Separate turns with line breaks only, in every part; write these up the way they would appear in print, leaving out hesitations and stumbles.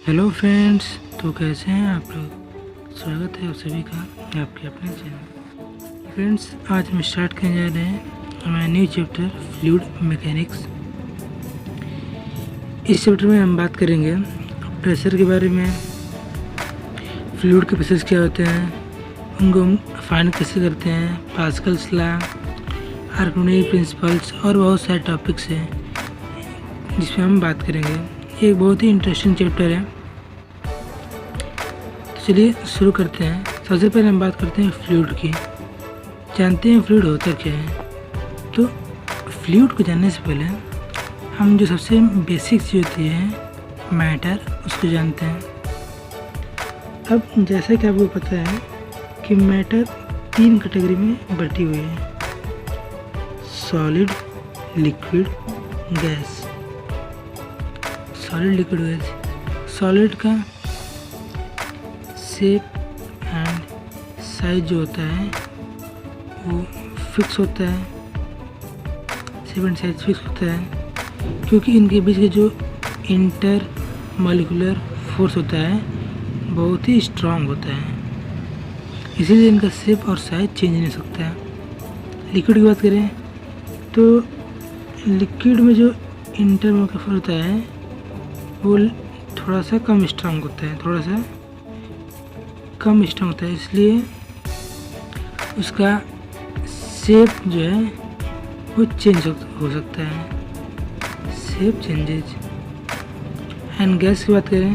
Hello friends, तो कैसे हैं आप लोग। स्वागत है आप सभी का आपके अपने चैनल। फ्रेंड्स, आज हम स्टार्ट करने जा रहे हैं हमारा न्यू चैप्टर फ्लूइड मैकेनिक्स। इस चैप्टर में हम बात करेंगे प्रेशर के बारे में, फ्लूइड के प्रेशर क्या होते हैं, उनको हम फाइंड कैसे करते हैं, पास्कल्स लॉ, आर्किमिडीज प्रिंसिपल्स और बहुत सारे टॉपिक्स हैं जिसमें हम बात करेंगे। ये एक बहुत ही इंटरेस्टिंग चैप्टर है, तो चलिए शुरू करते हैं। सबसे पहले हम बात करते हैं फ्लूइड की। जानते हैं फ्लूइड होता क्या है। तो फ्लूइड को जानने से पहले हम जो सबसे बेसिक चीज़ होती है मैटर, उसको जानते हैं। अब जैसा कि आपको पता है कि मैटर 3 कैटेगरी में बटी हुई है, solid, liquid, gas. Solid, liquid, gas. Solid का शेप एंड साइज जो होता है वो फिक्स होता है, शेप एंड साइज फिक्स होता है क्योंकि इनके बीच के जो इंटर मॉलिक्यूलर फोर्स होता है बहुत ही स्ट्रांग होता है, इसीलिए इनका शेप और साइज चेंज नहीं हो सकता है। लिक्विड की बात करें तो लिक्विड में जो इंटर मॉलिक्यूलर फोर्स होता है वो थोड़ा सा कम स्ट्रांग होता है, इसलिए उसका शेप जो है वो चेंज हो सकता है, शेप चेंजेज। एंड गैस की बात करें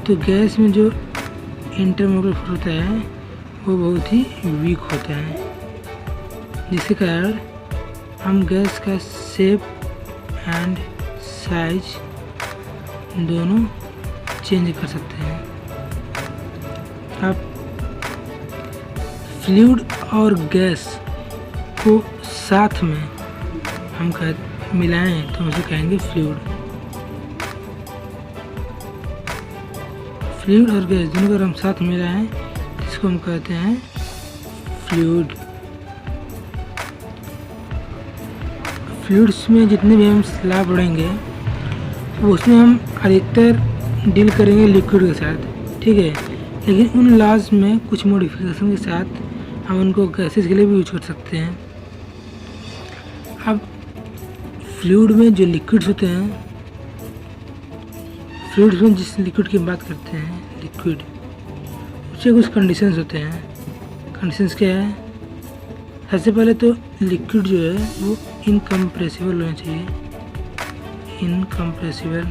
तो गैस में जो इंटरमोलिकुलर फोर्स होता है वो बहुत ही वीक होता है, जिसके कारण हम गैस का शेप एंड साइज दोनों चेंज कर सकते हैं। अब फ्लूइड और गैस को साथ में हम मिलाएं तो हम उसे कहेंगे फ्लूइड। फ्लूइड और गैस दोनों को हम साथ मिलाएं इसको हम कहते हैं फ्लूइड। फ्लूइड्स में जितने भी हम स्लैब पढ़ेंगे उसमें हम अधिकतर डील करेंगे लिक्विड के साथ, ठीक है, लेकिन उन लॉज में कुछ मॉडिफिकेशन के साथ हम उनको गैसेस के लिए भी यूज कर सकते हैं। अब फ्लूइड में जो लिक्विड्स होते हैं, फ्लूइड्स में जिस लिक्विड की बात करते हैं लिक्विड, उससे कुछ कंडीशंस होते हैं। कंडीशंस क्या है? सबसे पहले तो लिक्विड जो है वो इनकम्प्रेसिबल होना चाहिए, इनकम्प्रेसिबल,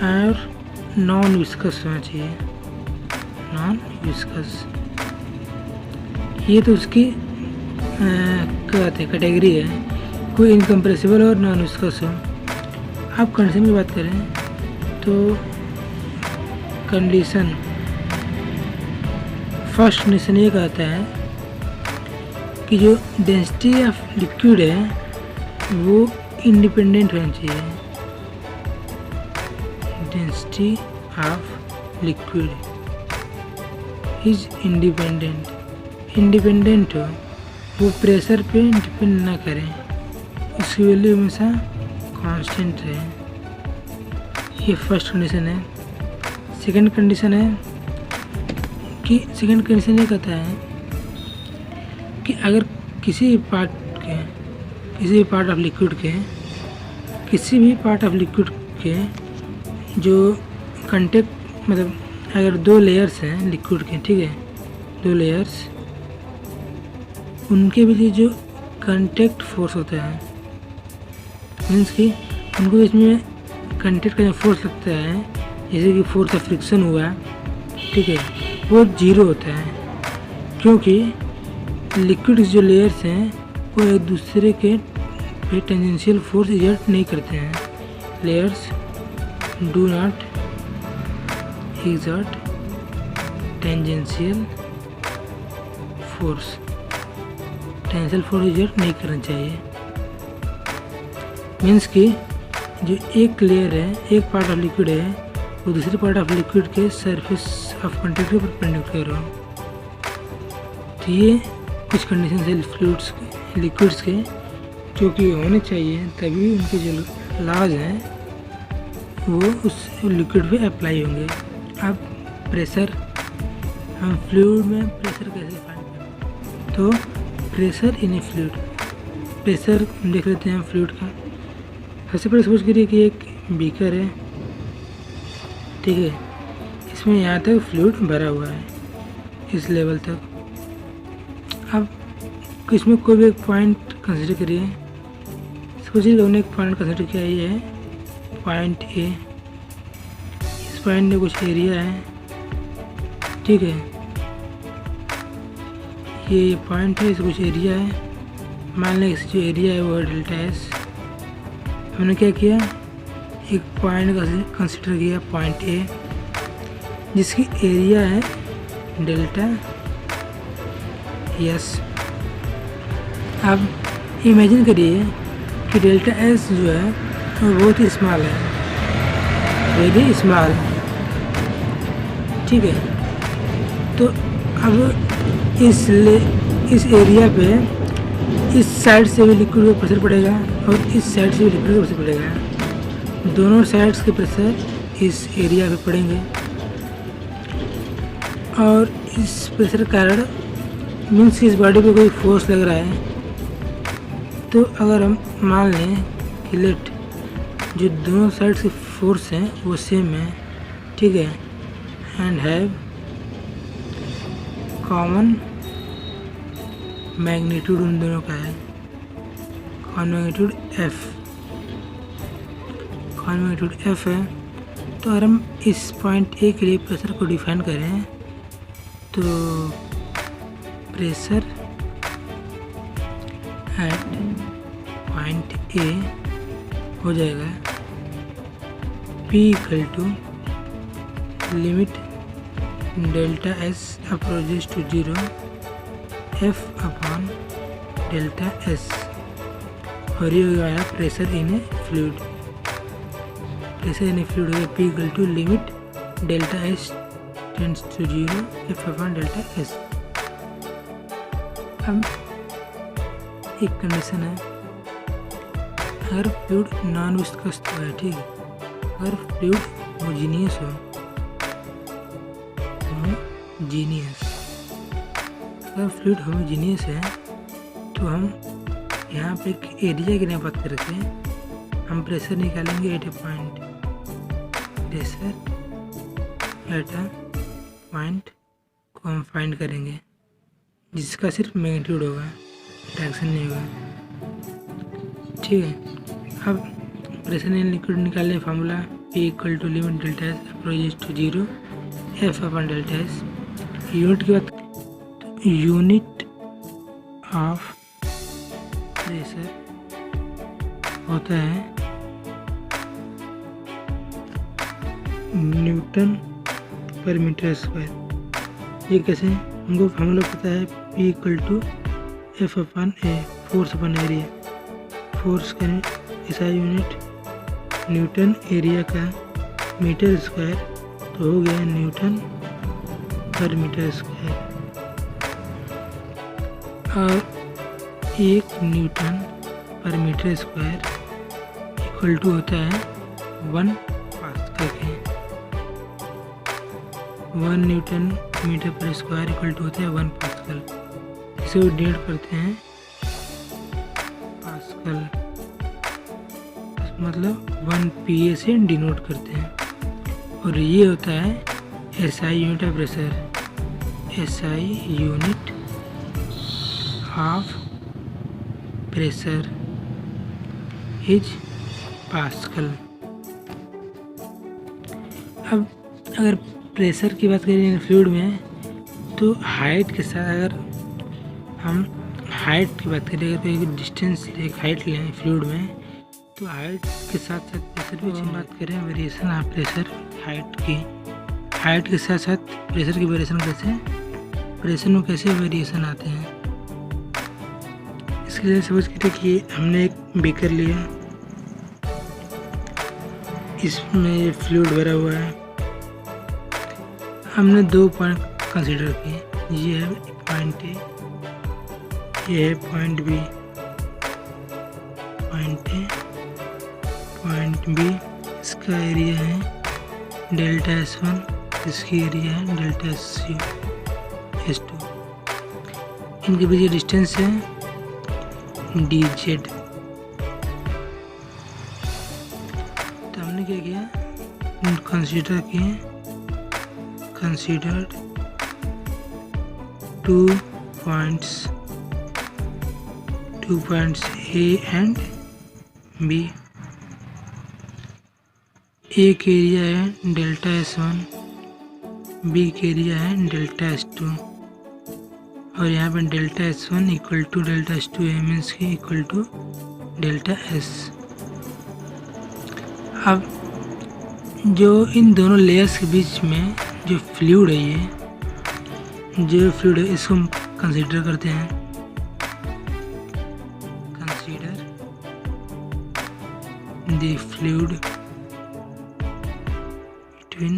और नॉन विस्कस होना चाहिए, नॉन विस्कस। ये तो उसकी क्या कहते हैं कैटेगरी है, कोई इनकम्प्रेसिबल और नॉन विस्कस हो। अब कंडीशन की बात करें तो कंडीशन, फर्स्ट कंडीशन ये कहता है कि जो डेंसिटी ऑफ लिक्विड है वो इंडिपेंडेंट होना चाहिए। Density of liquid is independent हो, वो प्रेशर पे डिपेंड ना करें, उसकी वैल्यू हमेशा कांस्टेंट रहे। ये फर्स्ट कंडीशन है। सेकंड कंडीशन है कि सेकंड कंडीशन ये कहता है कि अगर किसी भी पार्ट ऑफ लिक्विड के जो कंटेक्ट, मतलब अगर 2 लेयर्स हैं लिक्विड के, ठीक है, 2 लेयर्स, उनके बीच जो कंटेक्ट फोर्स होता है, मीन्स कि उनको इसमें कंटेक्ट का जो फोर्स लगता है, जैसे कि फोर्स ऑफ फ्रिक्शन हुआ, ठीक है, वो 0 होता है क्योंकि लिक्विड जो लेयर्स हैं वो एक दूसरे के पे टेंजेंशियल फोर्स एक्सर्ट नहीं करते हैं। Layers do not exert tangential force exert नहीं करना चाहिए। मीन्स कि जो एक लेयर है, एक पार्ट ऑफ लिक्विड है, वो दूसरे पार्ट ऑफ लिक्विड के सरफेस ऑफ कंटेक्ट के परपेंडिकुलर हो। तो ये कुछ कंडीशन है फ्लूइड्स लिक्विड्स के जो कि होने चाहिए, तभी उनके जो लॉज हैं वो उस लिक्विड पे अप्लाई होंगे। अब प्रेशर, हम फ्लूइड में प्रेशर कैसे फाइंड करें? तो pressure in a fluid, pressure देख लेते हैं फ्लूइड का। सबसे पहले सपोज करिए कि एक बीकर है, ठीक है, इसमें यहाँ तक फ्लूइड भरा हुआ है, इस लेवल तक। अब इसमें कोई भी एक पॉइंट कंसिडर करिए। सोचिए हमने एक पॉइंट कंसिडर किया, ये है पॉइंट ए। इस पॉइंट में कुछ एरिया है, ठीक है, ये पॉइंट है, इसमें कुछ एरिया है। मान लें इस जो एरिया है वो है डेल्टा एस। हमने क्या किया, एक पॉइंट कंसिडर किया पॉइंट ए, जिसकी एरिया है डेल्टा एस। अब इमेजिन करिए कि डेल्टा एस जो है वो बहुत ही स्मॉल है, वेरी स्मॉल, ठीक है। तो अब इस एरिया पे इस साइड से भी लिक्विड का प्रेशर पड़ेगा और इस साइड से भी लिक्विड का प्रेशर पड़ेगा। दोनों साइड्स के प्रेशर इस एरिया पे पड़ेंगे और इस प्रेशर के कारण मीन्स कि इस बॉडी पे कोई फोर्स लग रहा है। तो अगर हम मान लें कि लेट जो दोनों साइड के फोर्स हैं वो सेम है, ठीक है, एंड हैव कॉमन मैग्नीट्यूड, उन दोनों का है common magnitude F, common magnitude F है। तो अगर हम इस पॉइंट ए के लिए प्रेशर को डिफाइन करें तो प्रेशर एट पॉइंट ए हो जाएगा P equal to limit delta S approaches to 0 F upon delta S, और ये हो गया pressure in a fluid. Pressure in a fluid हो गया P equal to limit delta S tends to 0 F upon delta S. अब एक condition है, अगर फ्लूइड नॉन विस्कस तो है, ठीक है, अगर फ्लूइड होमोजीनियस हो, होमोजीनियस, अगर फ्लूइड होमोजीनियस है तो हम यहाँ पे एक एरिया की बात करके हम प्रेशर निकालेंगे at a point, pressure at a point को हम फाइंड करेंगे जिसका सिर्फ मैग्नीट्यूड होगा, डायरेक्शन नहीं होगा, ठीक है। अब प्रेशर इन लिक्विड निकालने formula P equal to limit delta S approaches to 0 F upon delta S. Unit की बात, तो यूनिट ऑफ प्रेशर होता है न्यूटन पर मीटर स्क्वायर। ये कैसे, हमको फार्मूला पता है P equal to F upon A, force upon area, force का ऐसा यूनिट न्यूटन, एरिया का मीटर स्क्वायर, तो हो गया न्यूटन पर मीटर स्क्वायर। और एक न्यूटन पर मीटर स्क्वायर इक्वल टू होता है 1 पास्कल के। 1 न्यूटन मीटर पर स्क्वायर इक्वल टू होता है 1 पास्कल। इसे डिनोट करते हैं पास्कल, मतलब 1 PA से डिनोट करते हैं। और ये होता है SI unit of pressure, SI unit of pressure is pascal. अब अगर प्रेशर की बात करें फ्लूइड में, तो हाइट के साथ, अगर हम हाइट की बात करें, अगर कोई डिस्टेंस एक हाइट लें फ्लूइड में, तो हाइट के साथ साथ प्रेशर भी हम बात करें वेरिएशन ऑफ प्रेशर हाइट की, हाइट के साथ साथ प्रेशर की वेरिएशन कैसे, प्रेशर में कैसे वेरिएशन आते हैं। इसके लिए समझ के कि हमने एक बीकर लिया, इसमें फ्लूइड भरा हुआ है, हमने 2 पॉइंट कंसीडर किए, ये है पॉइंट ए, ये है point B, point A, point B, इसका एरिया है डेल्टा S1, इसकी एरिया है डेल्टा S2। इनके बीच डिस्टेंस है dz। तो हमने क्या किया, कंसीडर किए, considered 2 points A and B। A का एरिया है डेल्टा S1, B का एरिया है डेल्टा S2, और यहाँ पे delta S1 equal to delta S2 means की इक्वल टू डेल्टा S। अब जो इन दोनों लेयर्स के बीच में जो फ्लूइड है, इसको हम कंसीडर करते हैं। Consider the fluid between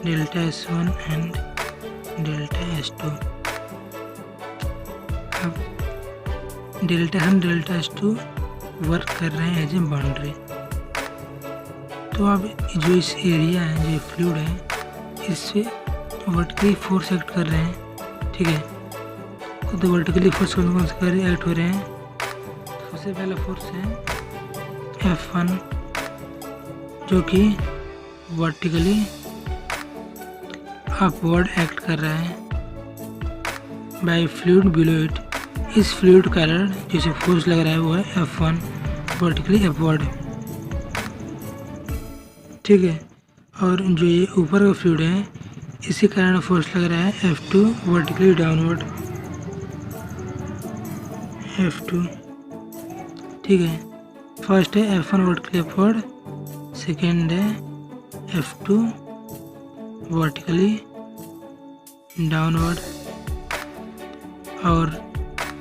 delta S1 and delta S2। अब डेल्टा S2 वर्क कर रहे हैं एज ए बाउंड्री। तो अब जो इस एरिया है, जो फ्लूइड है, इससे वर्टिकली फोर्स एक्ट कर रहे हैं, ठीक है। तो वर्टिकली फोर्स कौन कौन से एक्ट हो रहे हैं? सबसे पहला फोर्स है F1 जो कि वर्टिकली अपवर्ड एक्ट कर रहा है बाय फ्लूइड बिलो इट। इस फ्लूइड का कारण जैसे फोर्स लग रहा है वो है F1 वर्टिकली अपवर्ड, ठीक है। और जो ये ऊपर का फ्लूइड है, इसी कारण फोर्स लग रहा है F2 वर्टिकली डाउनवर्ड, F2, ठीक है। फर्स्ट है F1 वर्टिकली अपवर्ड, सेकेंड है F2 वर्टिकली डाउनवर्ड, और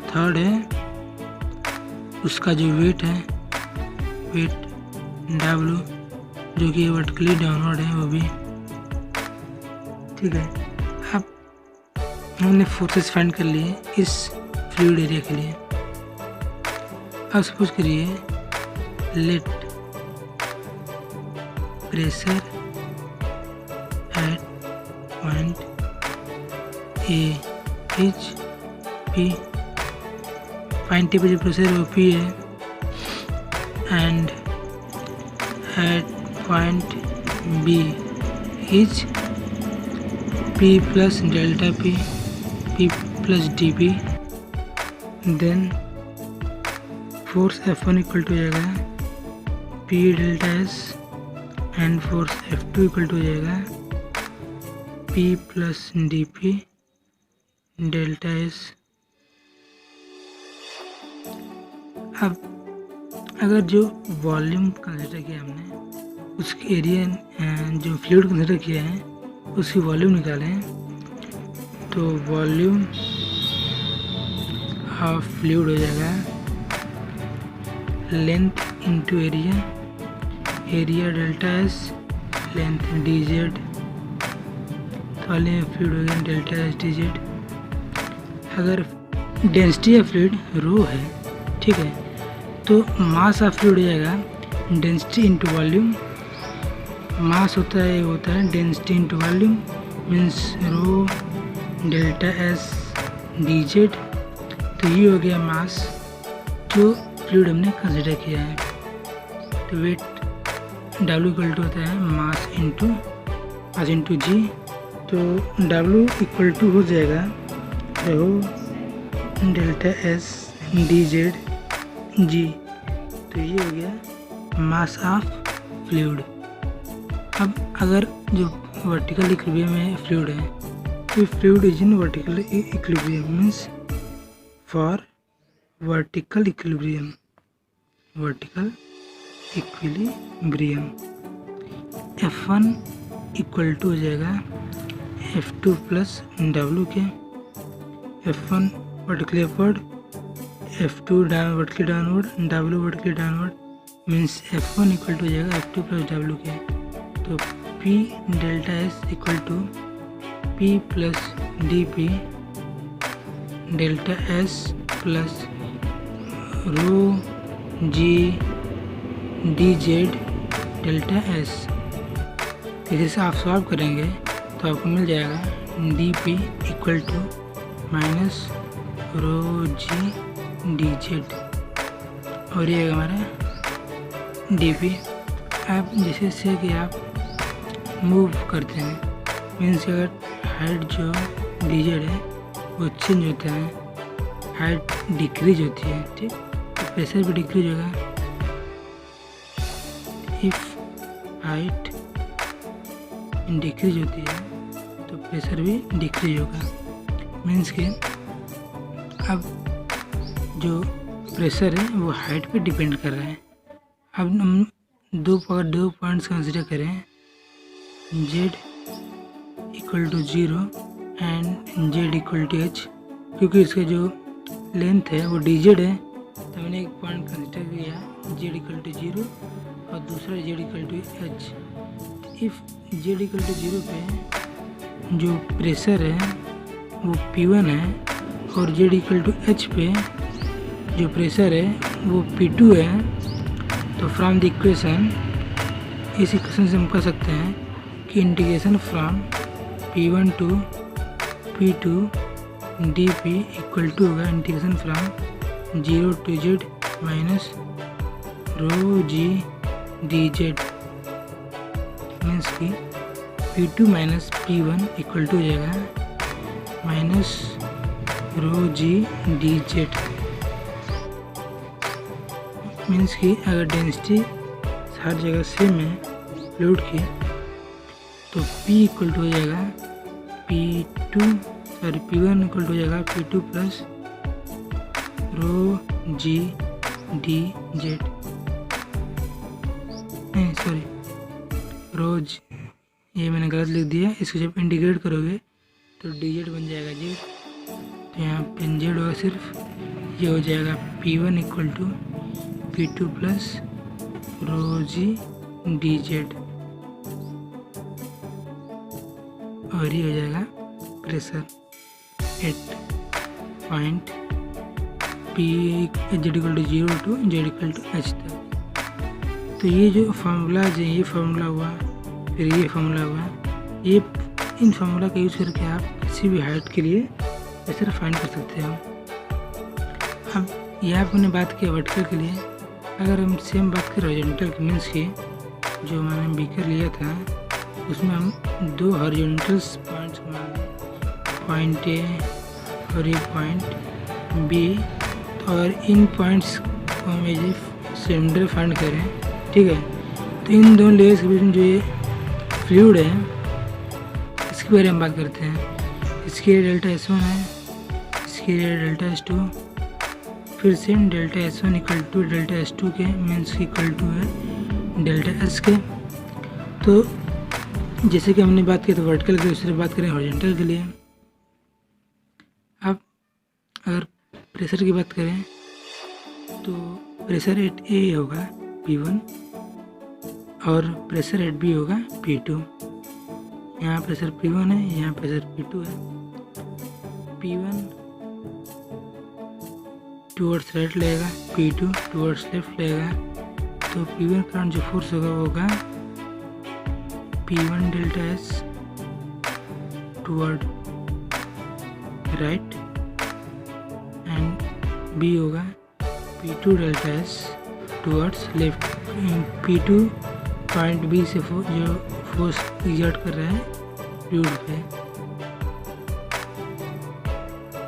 थर्ड है उसका जो वेट है, वेट W जो कि वर्टिकली डाउनवर्ड है वो भी, ठीक है। अब हमने फोर्सेस फाइंड कर लिए इस फ्लूइड एरिया के लिए। अब सपोज करिए let pressure at point A is P, point P पे जो प्रेशर है वो P है, and at point B is P plus delta P plus dP। Then force F1 equal to हो जाएगा P delta S, and force F2 equal to हो जाएगा P plus dP delta S। अब अगर जो वॉल्यूम कंसिडर किया हमने, उसके एरिया जो फ्लूइड कंसिडर किया है उसकी वॉल्यूम निकालें, तो वॉल्यूम ऑफ फ्लूइड हो जाएगा length into area, area delta S, length dz, तो वॉल्यूम फ्लूइड हो गया डेल्टा S dz। अगर डेंसिटी ऑफ फ्लूइड रो है, ठीक है, तो मास ऑफ फ्लूइड हो जाएगा डेंसिटी इंटू वॉल्यूम। मास होता है density into volume means rho delta S dz। तो ये हो गया मास जो फ्लूइड हमने कंसिडर किया है। तो वेट W इक्वल टू होता है मास इंटू G। तो W इक्वल टू हो जाएगा रो डेल्टा S dz G। तो ये हो गया मास ऑफ फ्लूइड। अब अगर जो वर्टिकल इक्विलिब्रियम में फ्लूइड है, तो fluid is in vertical equilibrium means for vertical equilibrium F1 equal to हो जाएगा F2 प्लस W के। F1 vertically upward, F2 vertically downward, W vertically downward means F1 equal to हो जाएगा F2 plus W के। तो P delta S equal to P plus dP delta S plus rho G dz delta S. इसे से आप solve करेंगे तो आपको मिल जाएगा D P equal to minus rho G D Z, और ये हमारा डी पी। आप जैसे से कि आप मूव करते हैं, मीन्स अगर हाइट जो डी जेड है वो चेंज होता है, हाइट डिक्रीज होती है, ठीक, तो प्रेशर भी डिक्रीज होगा। इफ हाइट डिक्रीज होती है तो प्रेशर भी डिक्रीज होगा। मीन्स कि अब जो प्रेशर है वो हाइट पे डिपेंड कर रहा है। अब हम दो पॉइंट्स कंसिडर करें, z equal to 0 and z equal to h। क्योंकि इसका जो लेंथ है वो dz है, तो मैंने एक पॉइंट कंसिडर किया z इक्वल टू 0 और दूसरा z equal to h। If z equal to 0 पे जो प्रेशर है वो P1 है और z इक्वल टू h पे जो प्रेशर है वो P2 है, तो फ्रॉम द इक्वेशन, इस इक्वेशन से हम कह सकते हैं कि integration from P1 to P2 d P equal to होगा integration from 0 to z minus rho G D z. Means कि P2 minus P1 equal to हो जाएगा minus rho G D z. Means कि अगर डेंसिटी हर जगह same है fluid की, तो P इक्वल टू हो जाएगा P1 इक्वल टू हो जाएगा P2 plus rho G D Z, नहीं सॉरी रोज, ये मैंने गलत लिख दिया। इसको जब इंटीग्रेट करोगे तो डी जेड बन जाएगा जेड, तो यहाँ पे जेड होगा सिर्फ, ये हो जाएगा P1 equal to P2 plus rho G D Z, और ये हो जाएगा pressure at point P z equal to 0 to z equal to h तक। तो ये जो फार्मूलाज है, ये फार्मूला हुआ, फिर ये फार्मूला हुआ, ये इन फार्मूला का यूज़ करके आप किसी भी हाइट के लिए प्रेशर फाइंड कर सकते हो। अब यहाँ पर मैंने बात किया वर्टिकल के लिए, अगर हम सेम बात करें हॉरिजॉन्टल की, मीन्स की जो मैंने बीकर लिया था उसमें हम दो हॉरिजॉन्टल्स पॉइंट्स मान लें, पॉइंट ए और ये पॉइंट बी, और इन पॉइंट्स को हम ये सिलेंडर फाइंड करें, ठीक है। तो इन दोनों लेयर्स के बीच में जो ये फ्लूइड है इसके बारे में बात करते हैं। इसकी एरिया डेल्टा S1 है, इसकी एरिया डेल्टा S2, फिर से delta S1 equal to delta S2 के, मीन्स इक्वल टू है डेल्टा S के। तो जैसे कि हमने बात की तो वर्टिकल की, दूसरी बात करें हॉरिजॉन्टल के लिए। अब अगर प्रेशर की बात करें तो प्रेशर एट ए होगा P1 और प्रेशर एट बी होगा P2। यहाँ प्रेशर P1 है, यहाँ प्रेशर P2 है। P1 टूवर्ड्स राइट लेगा, P2 टूवर्ड्स लेफ्ट लेगा, तो P1 करंट जो फोर्स होगा वो होगा P1 delta S toward right, and B होगा P2 delta S towards left. P2 point B से जो फोर्स एग्जर्ट कर रहा है फ्लूइड पे।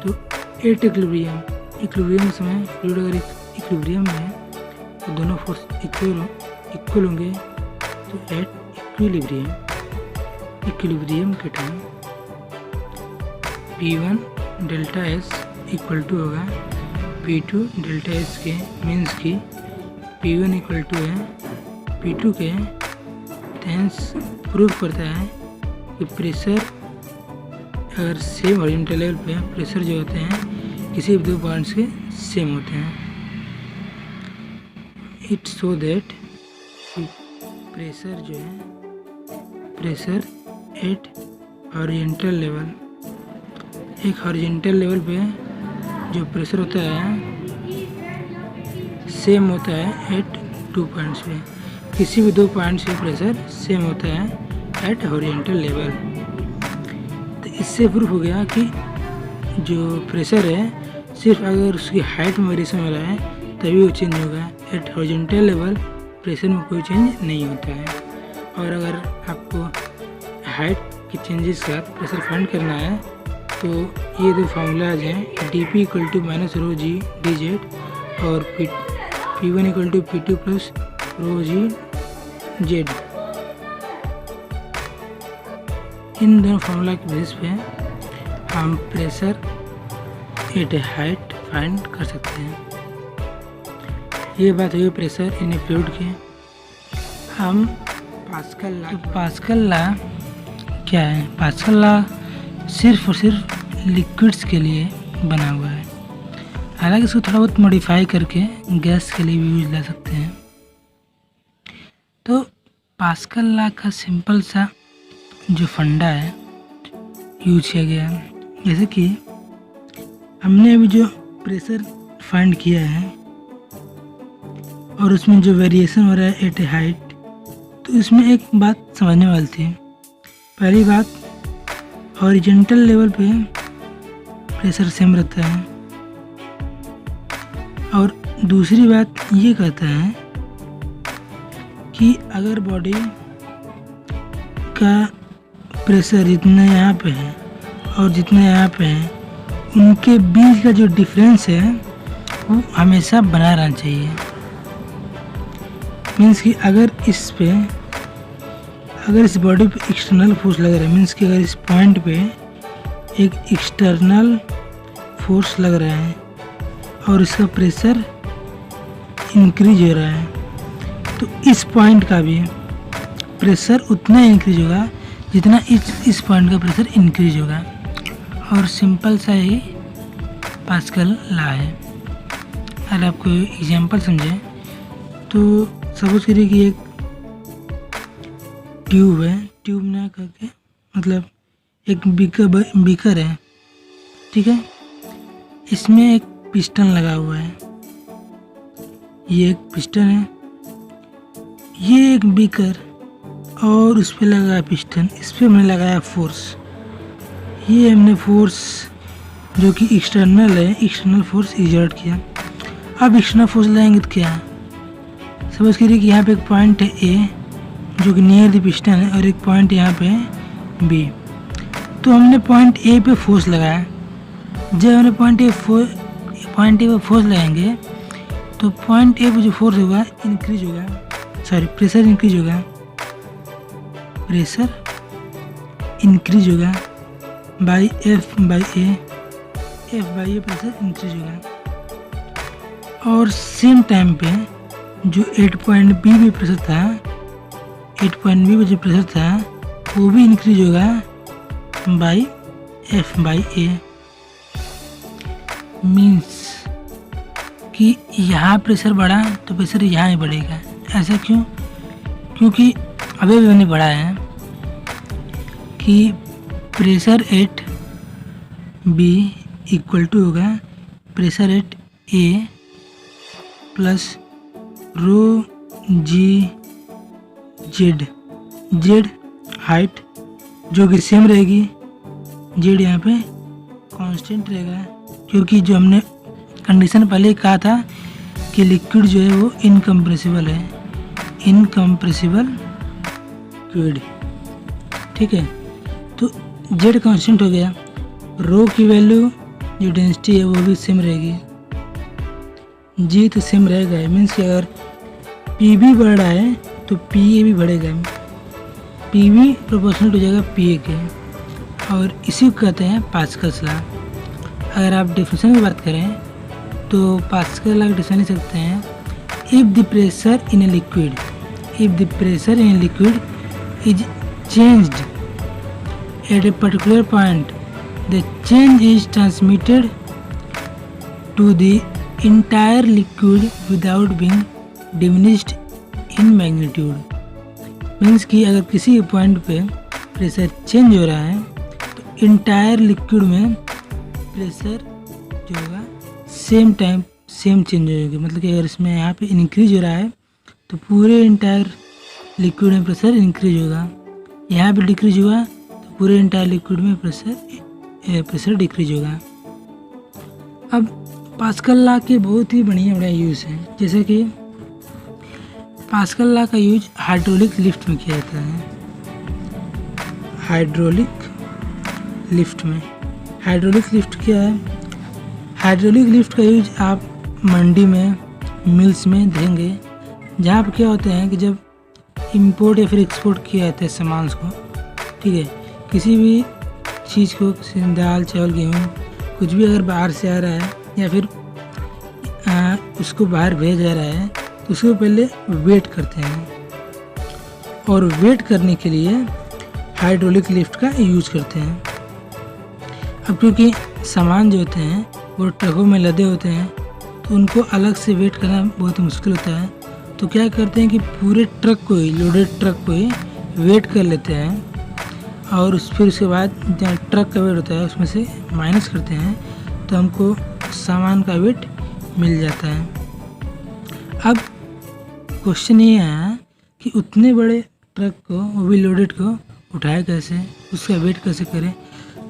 तो एट इक्विलिब्रियम समय फ्लूइड अगर इक्विलिब्रियम में है तो दोनों फोर्स इक्वल होंगे, तो एट इक्विलिब्रियम के time P1 delta S equal to होगा P2 डेल्टा S के, मीन्स की P1 इक्वल टू है P2 के। टेंस प्रूव करता है कि प्रेशर अगर सेम हॉरिजॉन्टल लेवल पे प्रेशर जो होते हैं किसी भी दो पॉइंट्स के सेम होते हैं। इट शो दैट प्रेशर जो है, प्रेशर एट हॉरिजॉन्टल लेवल, एक हॉरिजॉन्टल लेवल पे जो प्रेशर होता है सेम होता है एट टू पॉइंट्स पे। किसी भी दो पॉइंट से प्रेशर सेम होता है एट हॉरिजॉन्टल लेवल। तो इससे प्रूफ हो गया कि जो प्रेशर है सिर्फ अगर उसकी हाइट में वेरिएशन हो रहा है तभी वो चेंज होगा। एट हॉरिजॉन्टल लेवल प्रेशर में कोई चेंज नहीं होता है। और अगर आपको हाइट के चेंजेस का प्रेशर फाइंड करना है तो ये दो फार्मूलाज हैं, dP = -ρg dz और P1 = P2 + ρg z। इन दोनों फार्मूला के बेसिस पे हम pressure at A height find कर सकते हैं। ये बात हुई प्रेशर इन ए फ्लूइड की। हम पास्कल ला क्या है? पास्कल ला सिर्फ और सिर्फ लिक्विड्स के लिए बना हुआ है। हालांकि इसको थोड़ा बहुत मॉडिफाई करके गैस के लिए भी यूज ला सकते हैं। तो पास्कल ला का सिंपल सा जो फंडा है यूज किया गया है। जैसे कि हमने अभी जो प्रेशर फाइंड किया है और उसमें जो वेरिएशन हो रहा है एट ए हाइट, तो इसमें एक बात समझने वाली थी। पहली बात, हॉरिजॉन्टल लेवल पे प्रेशर सेम रहता है और दूसरी बात ये कहता है कि अगर बॉडी का प्रेशर जितना यहाँ पे है और जितना यहाँ पे है उनके बीच का जो डिफरेंस है वो हमेशा बना रहना चाहिए। मीन्स कि अगर इस बॉडी पे एक्सटर्नल फोर्स लग रहा है, मीन्स कि अगर इस पॉइंट पे एक एक्सटर्नल फोर्स लग रहा है और इसका प्रेशर इंक्रीज हो रहा है तो इस पॉइंट का भी प्रेशर उतना इंक्रीज होगा जितना इस पॉइंट का प्रेशर इंक्रीज होगा। और सिंपल सा ही पास्कल ला है। अगर आपको एग्जांपल समझे तो सपोज करिए कि एक ट्यूब है, ट्यूब ना करके मतलब एक बीकर है, ठीक है। इसमें एक पिस्टन लगा हुआ है, ये एक पिस्टन है, ये एक बीकर और उस पर लगा पिस्टन, इस पर हमने लगाया फोर्स। ये हमने फोर्स जो कि एक्सटर्नल है, एक्सटर्नल फोर्स एग्जर्ट किया। अब एक्सटर्नल फोर्स लगाएंगे तो क्या, सपोज करिए कि यहाँ पे एक पॉइंट है ए जो कि नियर द पिस्टन है और एक पॉइंट यहाँ पे बी। तो हमने पॉइंट ए पे फोर्स लगाया। जब हमने पॉइंट ए पे फोर्स लगाएंगे तो पॉइंट ए पे जो फोर्स होगा इंक्रीज होगा, सॉरी प्रेशर इंक्रीज होगा, प्रेशर इंक्रीज होगा by F by A pressure increase होगा। और सेम टाइम पे जो 8 पॉइंट बी पे प्रेशर था, 8 पॉइंट बी पे जो प्रेशर था वो भी इंक्रीज होगा by F by A. Means कि यहाँ प्रेशर बढ़ा तो प्रेशर यहाँ ही बढ़ेगा। ऐसा क्यों? क्योंकि अभी भी मैंने पढ़ा है कि pressure at B equal to होगा pressure at A plus rho g z height जो कि सेम रहेगी, जेड यहाँ पे कांस्टेंट रहेगा। क्योंकि जो हमने कंडीशन पहले कहा था कि लिक्विड जो है वो इनकम्प्रेसिबल है, इनकम्प्रेसिबल लिक्विड, ठीक है। तो जेड कांस्टेंट हो गया, रो की वैल्यू जो डेंसिटी है वो भी सेम रहेगी, जी तो सेम रहेगा। मीन्स कि अगर पी बी बढ़ रहा है तो पी ए भी बढ़ेगा, पी बी प्रोपोर्शनल हो जाएगा पी ए के। और इसी को कहते हैं पास्कल्स लॉ। अगर आप डेफिनेशन की बात करें तो पास्कल लॉ का डेफिनेशन लिख सकते हैं, if the pressure in a liquid is changed at a particular point, the change is transmitted to the entire liquid without being diminished in magnitude. Means कि अगर किसी पॉइंट पे प्रेशर चेंज हो रहा है तो इंटायर लिक्विड में pressure जो होगा सेम टाइम सेम चेंज होगा। मतलब कि अगर इसमें यहाँ पे इंक्रीज हो रहा है तो पूरे इंटायर लिक्विड में प्रेशर इंक्रीज होगा, यहाँ पे डिक्रीज हुआ तो पूरे इंटायर लिक्विड में प्रेशर डिक्रीज होगा। अब पास्कल लॉ के बहुत ही बढ़िया यूज़ हैं, जैसे कि पास्कल लॉ का यूज हाइड्रोलिक लिफ्ट में किया जाता है। हाइड्रोलिक लिफ्ट क्या है? हाइड्रोलिक लिफ्ट का यूज आप मंडी में, मिल्स में देखेंगे, जहाँ पर क्या होता है कि जब इंपोर्ट या फिर एक्सपोर्ट किया जाता है सामान को, ठीक है, किसी भी चीज़ को, दाल चावल गेहूँ कुछ भी अगर बाहर से आ रहा है या फिर उसको बाहर भेजा जा रहा है तो उसको पहले वेट करते हैं, और वेट करने के लिए हाइड्रोलिक लिफ्ट का यूज करते हैं। अब क्योंकि सामान जो होते हैं वो ट्रकों में लदे होते हैं तो उनको अलग से वेट करना बहुत मुश्किल होता है, तो क्या करते हैं कि पूरे ट्रक को ही, लोडेड ट्रक को ही वेट कर लेते हैं, और फिर उसके बाद जहाँ ट्रक का वेट होता है उसमें से माइनस करते हैं तो हमको सामान का वेट मिल जाता है। अब क्वेश्चन ये है कि उतने बड़े ट्रक को, वो भी लोडेड को, उठाए कैसे, उसका वेट कैसे करें,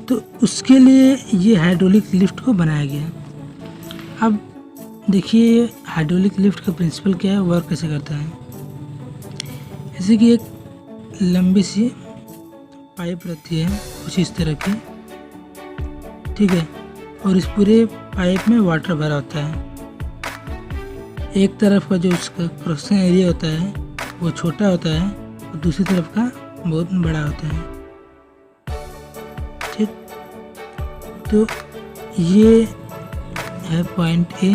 तो उसके लिए ये हाइड्रोलिक लिफ्ट को बनाया गया। अब देखिए हाइड्रोलिक लिफ्ट का प्रिंसिपल क्या है, वर्क कैसे करता है। जैसे कि एक लंबी सी पाइप रहती है कुछ इस तरह की, ठीक है, और इस पूरे पाइप में वाटर भरा होता है। एक तरफ का जो उसका क्रॉसिंग एरिया होता है वो छोटा होता है और दूसरी तरफ का बहुत बड़ा होता है, ठीक। तो ये है पॉइंट ए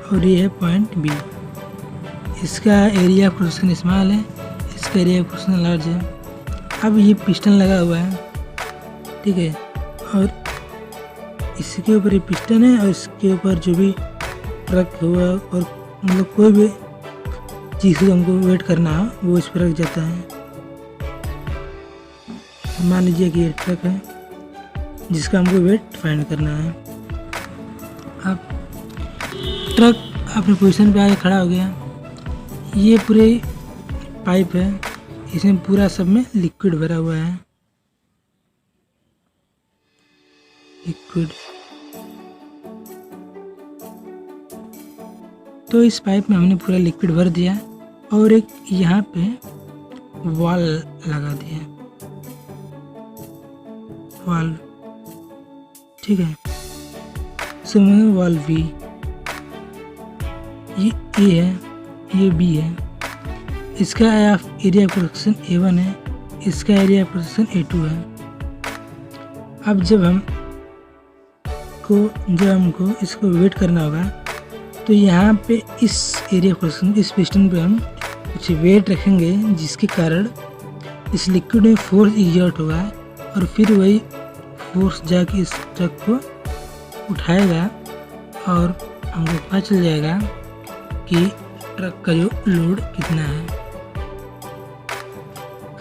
और ये है पॉइंट बी। इसका एरिया ऑफ क्रॉसिंग स्मॉल है, इसका एरिया ऑफ क्रॉसिंग लार्ज है। अब ये पिस्टन लगा हुआ है, ठीक है, और इसके ऊपर ये पिस्टन है और इसके ऊपर जो भी ट्रक हुआ और मतलब कोई भी चीज़ को हमको वेट करना हो वो इस पर रख जाता है। मान लीजिए कि ये ट्रक है जिसका हमको वेट फाइंड करना है। अब ट्रक अपने पोजीशन पे आके खड़ा हो गया, ये पूरे पाइप है, इसमें पूरा सब में लिक्विड भरा हुआ है, लिक्विड। तो इस पाइप में हमने पूरा लिक्विड भर दिया और एक यहाँ पे वाल लगा दिया, वाल्व, ठीक है, समझ, वाल्व बी। ये ए है, ये बी है, इसका एरिया ऑफ प्रोडक्शन A1 है, इसका एरिया ऑफ प्रोडक्शन A2 है। अब जब हमको इसको वेट करना होगा तो यहाँ पे इस एरिया ऑफ प्रोडक्शन, इस पिस्टन पे हम कुछ वेट रखेंगे जिसके कारण इस लिक्विड में फोर्स एग्जर्ट होगा और फिर वही फोर्स जाके इस ट्रक को उठाएगा और हमको पता चल जाएगा कि ट्रक का जो लोड कितना है।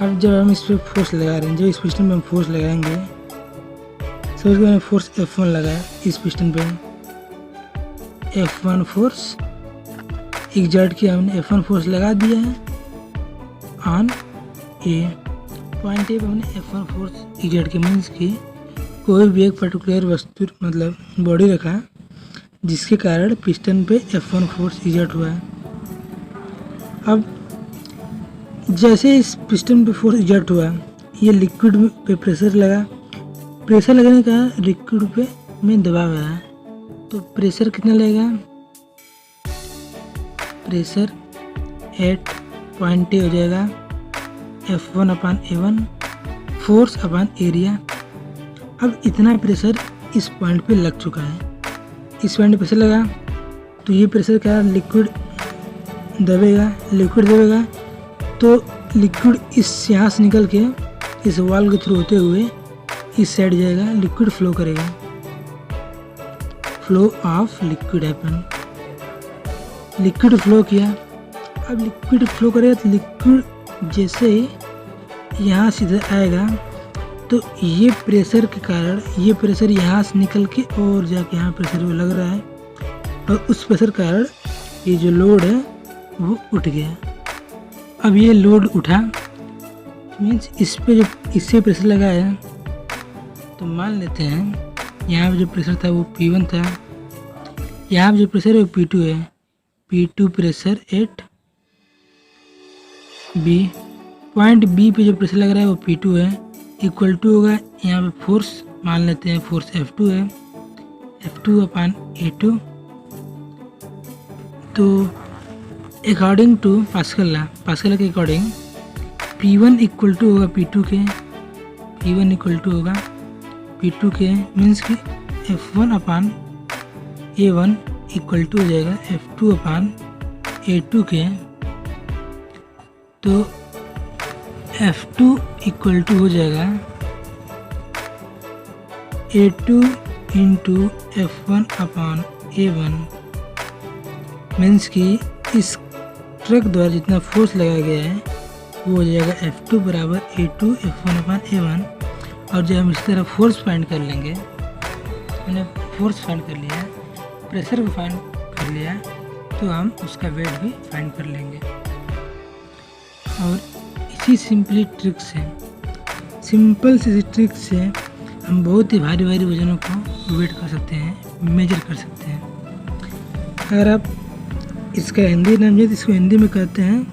अब जब हम इस पर फोर्स लगा रहे हैं, जब इस पिस्टन पे हम फोर्स लगाएंगे, सबसे मैंने फोर्स F1 लगाया इस पिस्टन पे, F1 फोर्स एग्जर्ट किया हमने, F1 फोर्स लगा दिया है ऑन ए पॉइंट ए पे हमने F1 फोर्स एग्जर्ट किया, मीन्स कि कोई भी एक पर्टिकुलर वस्तु मतलब बॉडी रखा जिसके कारण पिस्टन पे F1 फोर्स एग्जर्ट हुआ है। अब जैसे इस पिस्टन पे फोर्स एग्जर्ट हुआ, ये लिक्विड पे प्रेशर लगा, प्रेशर लगने का लिक्विड पे में दबाव आया, तो प्रेशर कितना लगेगा, प्रेशर एट पॉइंट ए हो जाएगा F1 अपान A1 फोर्स अपान एरिया। अब इतना प्रेशर इस पॉइंट पे लग चुका है, इस पॉइंट पे प्रेशर लगा तो ये प्रेशर क्या, लिक्विड दबेगा तो लिक्विड इस यहाँ से निकल के इस वाल्व के थ्रू होते हुए इस साइड जाएगा, लिक्विड फ्लो करेगा, flow of liquid happen, liquid flow किया। अब लिक्विड फ्लो करेगा तो लिक्विड जैसे ही यहाँ सीधा आएगा तो ये प्रेशर के कारण ये प्रेशर यहाँ से निकल के और जाके यहाँ प्रेशर वो लग रहा है और उस प्रेशर के कारण ये जो लोड है वो उठ गया अब ये लोड उठा, मीन्स इस पे जो इससे प्रेशर लगा है, तो मान लेते हैं यहाँ पे जो प्रेशर था वो P1 था, यहाँ पे जो प्रेशर है वो P2 है। P2 pressure at B, point B पे जो प्रेशर लग रहा है वो P2 है, इक्वल टू होगा यहाँ पे फोर्स, मान लेते हैं फोर्स F2 है, F2/A2। तो अकॉर्डिंग टू पास्कल के अकॉर्डिंग P1 इक्वल टू होगा P2 के, P1 इक्वल टू होगा P2 के, मीन्स कि F1/A1 इक्वल टू हो जाएगा F2/A2 के। तो F2 इक्वल टू हो जाएगा A2 इंटू F1/A1, मीन्स कि इस ट्रक द्वारा जितना फोर्स लगाया गया है वो हो जाएगा F2 बराबर A2 F1/A1। और जब हम इस तरह फोर्स फाइंड कर लेंगे, हमने फोर्स फाइंड कर लिया, प्रेशर को फाइंड कर लिया, तो हम उसका वेट भी फाइंड कर लेंगे। और इसी सिंपल सी ट्रिक से हम बहुत ही भारी वजनों को वेट कर सकते हैं, मेजर कर सकते हैं। अगर आप इसका हिंदी नाम है तो इसको हिंदी में कहते हैं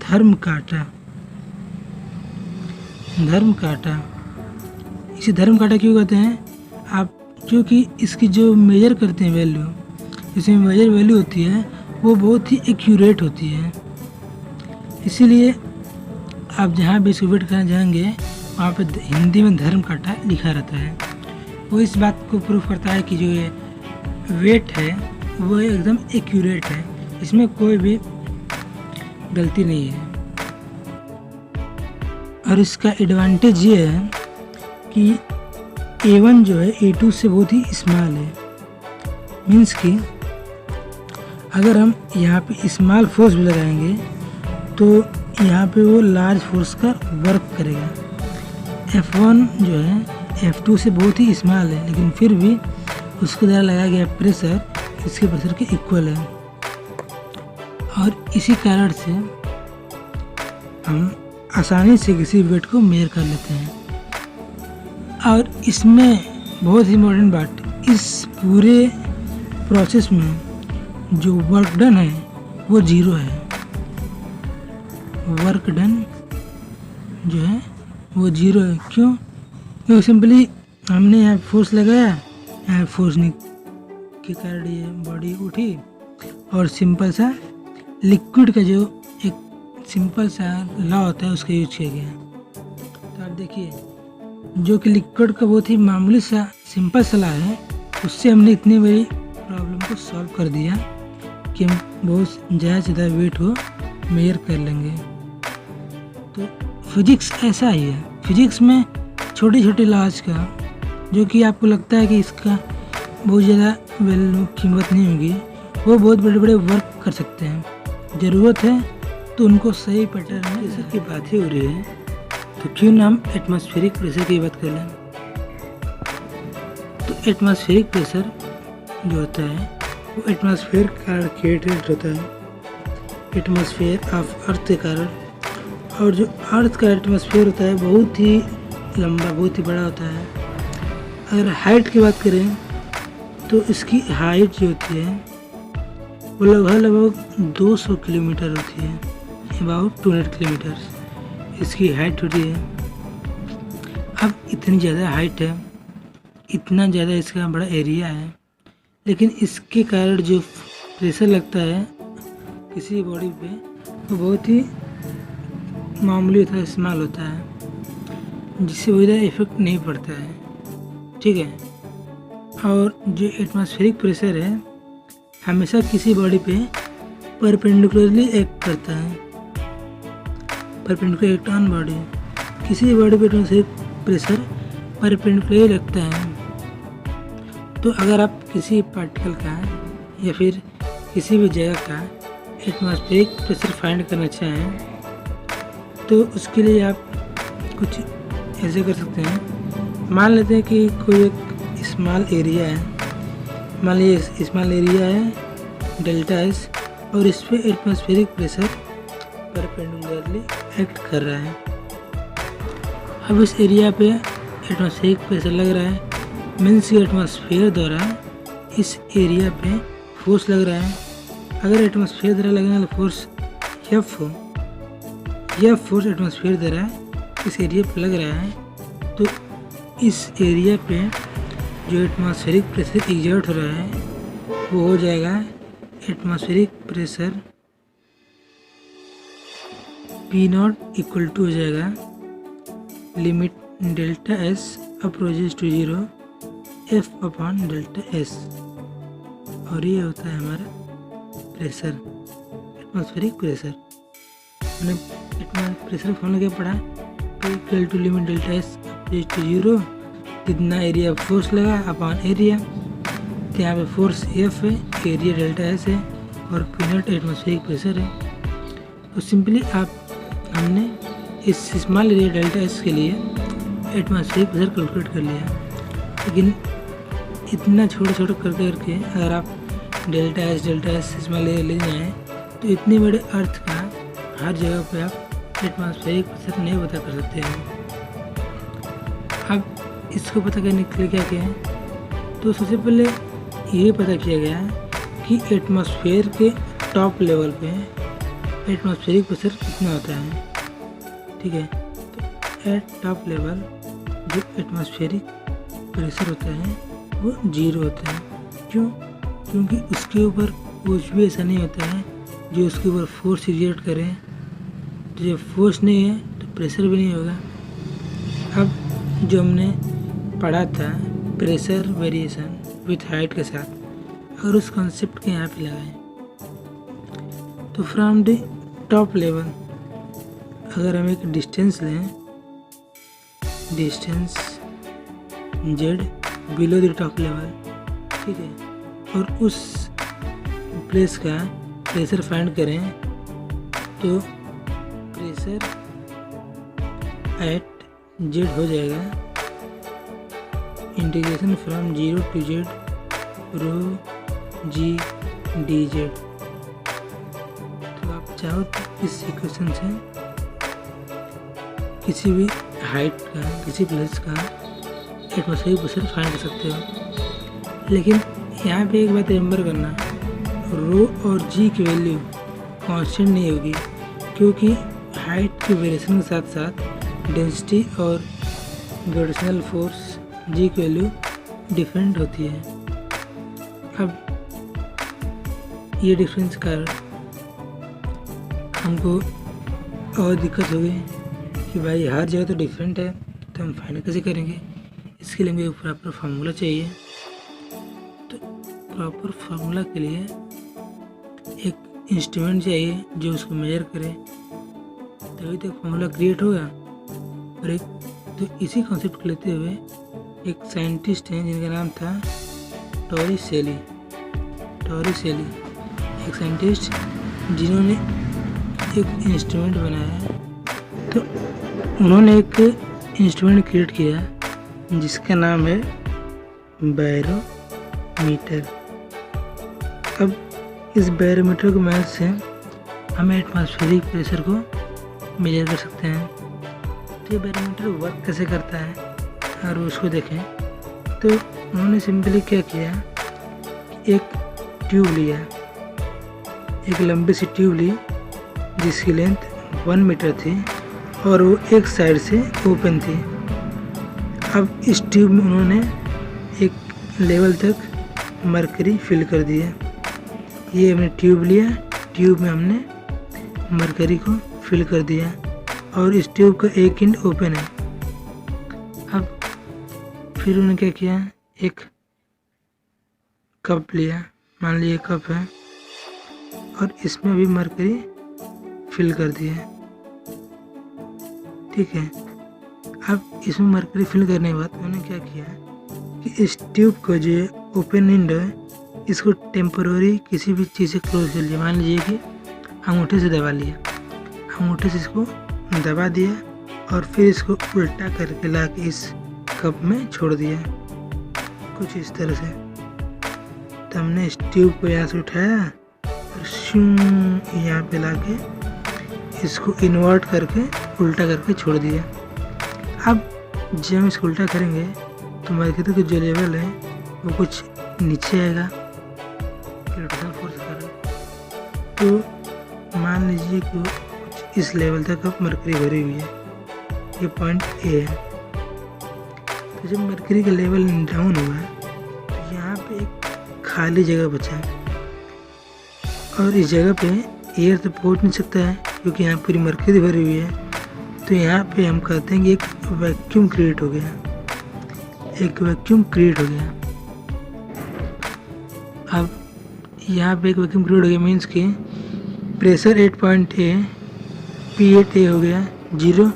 धर्म काटा। इसे धर्म काटा क्यों कहते हैं? आप क्योंकि इसकी जो मेजर करते हैं वैल्यू, इसमें मेजर वैल्यू होती है वो बहुत ही एक्यूरेट होती है, इसीलिए आप जहाँ भी इसको वेट करना जाएंगे वहाँ पे हिंदी में धर्म काटा लिखा रहता है। वो इस बात को प्रूफ करता है कि जो ये वेट है वो एकदम एक्यूरेट है, इसमें कोई भी गलती नहीं है। और इसका एडवांटेज ये है कि A1 जो है A2 से बहुत ही स्मॉल है, मीन्स कि अगर हम यहाँ पे स्मॉल फोर्स भी लगाएंगे तो यहाँ पे वो लार्ज फोर्स का वर्क करेगा। F1 जो है F2 से बहुत ही स्मॉल है, लेकिन फिर भी उसके द्वारा लगाया गया प्रेशर इसके प्रेशर के इक्वल है। और इसी कारण से हम आसानी से किसी वेट को मेजर कर लेते हैं। और इसमें बहुत ही इम्पोर्टेंट बात, इस पूरे प्रोसेस में जो वर्क डन है वो 0 है। वर्क डन जो है वो 0 है। क्यों? क्योंकि सिंपली हमने यहाँ फोर्स लगाया, यहाँ फोर्स के कारण ये बॉडी उठी, और सिंपल सा लिक्विड का जो एक सिंपल सा लॉ होता है उसका यूज किया गया। तो आप देखिए, जो कि लिक्विड का बहुत ही मामूली सा सिंपल सा लॉ है, उससे हमने इतनी बड़ी प्रॉब्लम को सॉल्व कर दिया कि हम बहुत ज़्यादा वेट को मेजर कर लेंगे। तो फिजिक्स ऐसा ही है। फिजिक्स में छोटे छोटे लॉज का, जो कि आपको लगता है कि इसका बहुत ज़्यादा वैल्यू कीमत नहीं होगी, वो बहुत बड़े बड़े वर्क कर सकते हैं। ज़रूरत है तो उनको सही पैटर्न में प्रेशर की बात ही हो रही है, तो क्यों ना हम एटमॉस्फेरिक प्रेशर की बात कर लें। तो एटमॉस्फेरिक प्रेशर जो होता है वो एटमॉस्फेयर का क्रिएटेड होता है, एटमॉस्फेयर ऑफ अर्थ के कारण। और जो अर्थ का एटमॉस्फेयर होता है बहुत ही लंबा, बहुत ही बड़ा होता है। अगर हाइट की बात करें तो इसकी हाइट जो होती है वो लगभग 200 किलोमीटर होती है, अबाउट 200 किलोमीटर इसकी हाइट होती है। अब इतनी ज़्यादा हाइट है, इतना ज़्यादा इसका बड़ा एरिया है, लेकिन इसके कारण जो प्रेशर लगता है किसी बॉडी पे वो बहुत ही मामूली होता है, स्मॉल होता है, जिससे वो ज़्यादा इफेक्ट नहीं पड़ता है। ठीक है। और जो एटमॉस्फेरिक प्रेशर है हमेशा किसी बॉडी पे परपेंडिकुलरली एक्ट करता है, परपेंडिकुलर एक्ट ऑन बॉडी। किसी बॉडी पे एटमॉस्फेरिक प्रेशर परपेंडिकुलर लगता है। तो अगर आप किसी पार्टिकल का या फिर किसी भी जगह का एटमॉस्फेरिक प्रेशर फाइंड करना चाहें तो उसके लिए आप कुछ ऐसे कर सकते हैं। मान लेते हैं कि कोई एक स्मॉल एरिया है, मान लीजिए स्मॉल एरिया है डेल्टा एस, और इस पर एटमॉस्फेरिक प्रेशर परपेंडिकुलरली एक्ट कर रहा है। अब इस एरिया पे एटमॉस्फेरिक प्रेशर लग रहा है, मीन्स कि एटमॉस्फेयर द्वारा इस एरिया पे फोर्स लग रहा है। अगर एटमॉस्फेयर द्वारा लगने वाला फोर्स एफ हो, यह फोर्स एटमॉस्फेयर द्वारा इस एरिया पे लग रहा है, तो इस एरिया पे जो एटमॉस्फेरिक प्रेशर एग्जर्ट हो रहा है वो हो जाएगा atmospheric pressure P naught equal to हो जाएगा limit delta S approaches to 0 F upon delta S, और ये होता है हमारा प्रेशर, एटमॉस्फेरिक प्रेशर। हमने प्रेशर फॉर्मूला क्या पढ़ा, P equal to limit delta S approaches to 0, जितना एरिया फोर्स लगा अपॉन एरिया, तो यहाँ पे फोर्स एफ है, एरिया डेल्टा एस है और पी नॉट एटमॉस्फेरिक प्रेशर है। तो सिंपली हमने इस स्मॉल एरिया डेल्टा एस के लिए एटमॉस्फेरिक प्रेशर कैलकुलेट कर लिया। लेकिन इतना छोटा छोटा करके अगर आप डेल्टा एस स्मॉल एरिया ले जाएँ तो इतने बड़े अर्थ का हर जगह पे आप एटमॉस्फेरिक प्रेशर नहीं पता कर सकते हैं। अब इसको पता करने के लिए क्या किया है, तो सबसे पहले ये पता किया गया है कि एटमॉस्फेयर के टॉप लेवल पे एटमॉस्फेरिक प्रेशर कितना होता है। ठीक है, तो एट टॉप लेवल जो एटमॉस्फेरिक प्रेशर होता है वो 0 होता है। क्यों? क्योंकि उसके ऊपर कुछ भी ऐसा नहीं होता है जो उसके ऊपर फोर्स एग्जर्ट करे। तो जब फोर्स नहीं है तो प्रेशर भी नहीं होगा। अब जो हमने पढ़ा था प्रेशर वेरिएशन विथ हाइट के साथ, अगर उस कॉन्सेप्ट के यहाँ पे लगाएं तो फ्रॉम द टॉप लेवल अगर हम एक डिस्टेंस लें, distance Z below the top level, ठीक है, और उस प्लेस का प्रेशर फाइंड करें, तो प्रेशर एट जेड हो जाएगा integration from 0 to z rho G D Z. तो आप चाहो तो इस इक्वेशन से किसी भी हाइट का, किसी प्लेस का एटमॉस्फेरिक प्रेशर फाइंड कर सकते हो। लेकिन यहाँ पे एक बात रिमेंबर करना, रो और जी की वैल्यू कांस्टेंट नहीं होगी, क्योंकि हाइट के वेरिएशन के साथ साथ डेंसिटी और ग्रेविटेशनल फोर्स जी की वैल्यू डिफरेंट होती है। अब ये डिफरेंस कारण हमको और दिक्कत होगी कि भाई हर जगह तो डिफरेंट है, तो हम फाइंड कैसे करेंगे। इसके लिए हमें एक प्रॉपर फार्मूला चाहिए। तो प्रॉपर फार्मूला के लिए एक इंस्ट्रूमेंट चाहिए जो उसको मेजर करे, तभी तो फार्मूला क्रिएट होगा। और एक तो इसी कॉन्सेप्ट को लेते हुए एक साइंटिस्ट हैं जिनका नाम था टॉरिसेली, एक साइंटिस्ट जिन्होंने एक इंस्ट्रूमेंट बनाया। तो उन्होंने एक इंस्ट्रूमेंट क्रिएट किया जिसका नाम है बैरोमीटर। अब इस बैरोमीटर की मदद से हम एटमॉस्फेरिक प्रेशर को मेजर कर सकते हैं। तो ये बैरोमीटर वर्क कैसे करता है और उसको देखें, तो उन्होंने सिंपली क्या किया, एक ट्यूब लिया, एक लंबी सी ट्यूब ली जिसकी लेंथ 1 मीटर थी और वो एक साइड से ओपन थी। अब इस ट्यूब में उन्होंने एक लेवल तक मरकरी फिल कर दिया। ये हमने ट्यूब लिया, ट्यूब में हमने मरकरी को फिल कर दिया और इस ट्यूब का एक एंड ओपन है। अब फिर उन्होंने क्या किया, एक कप लिया, मान लीजिए कप है, और इसमें भी मरकरी फिल कर दिया। ठीक है, अब इसमें मरकरी फिल करने के बाद उन्होंने क्या किया कि इस ट्यूब को जो ओपन एंड है इसको टेम्पररी किसी भी चीज़ से क्लोज कर लिया। मान लीजिए कि अंगूठे से दबा लिया, अंगूठे से इसको दबा दिया और फिर इसको उल्टा करके ला के इस कप में छोड़ दिया, कुछ इस तरह से। तो हमने इस ट्यूब को यहाँ से उठाया और शूं यहाँ पे ला के इसको इन्वर्ट करके उल्टा करके छोड़ दिया। अब जब हम इसको उल्टा करेंगे तो मरकरी का जो लेवल है वो कुछ नीचे आएगा ग्रेविटेशनल फोर्स के कारण। तो मान लीजिए कि कुछ इस लेवल तक अब मरकरी भरी हुई है, ये पॉइंट ए है। तो जब मरकरी का लेवल डाउन हुआ तो यहाँ पे एक खाली जगह बचा है और इस जगह पे एयर तो पहुँच नहीं सकता है क्योंकि यहाँ पूरी मरकरी भरी हुई है। तो यहाँ पे हम कहते हैं कि एक वैक्यूम क्रिएट हो गया, एक वैक्यूम क्रिएट हो गया। अब यहाँ पे एक वैक्यूम क्रिएट हो गया मीन्स कि प्रेशर 8 पॉइंट ए P8A हो गया 0,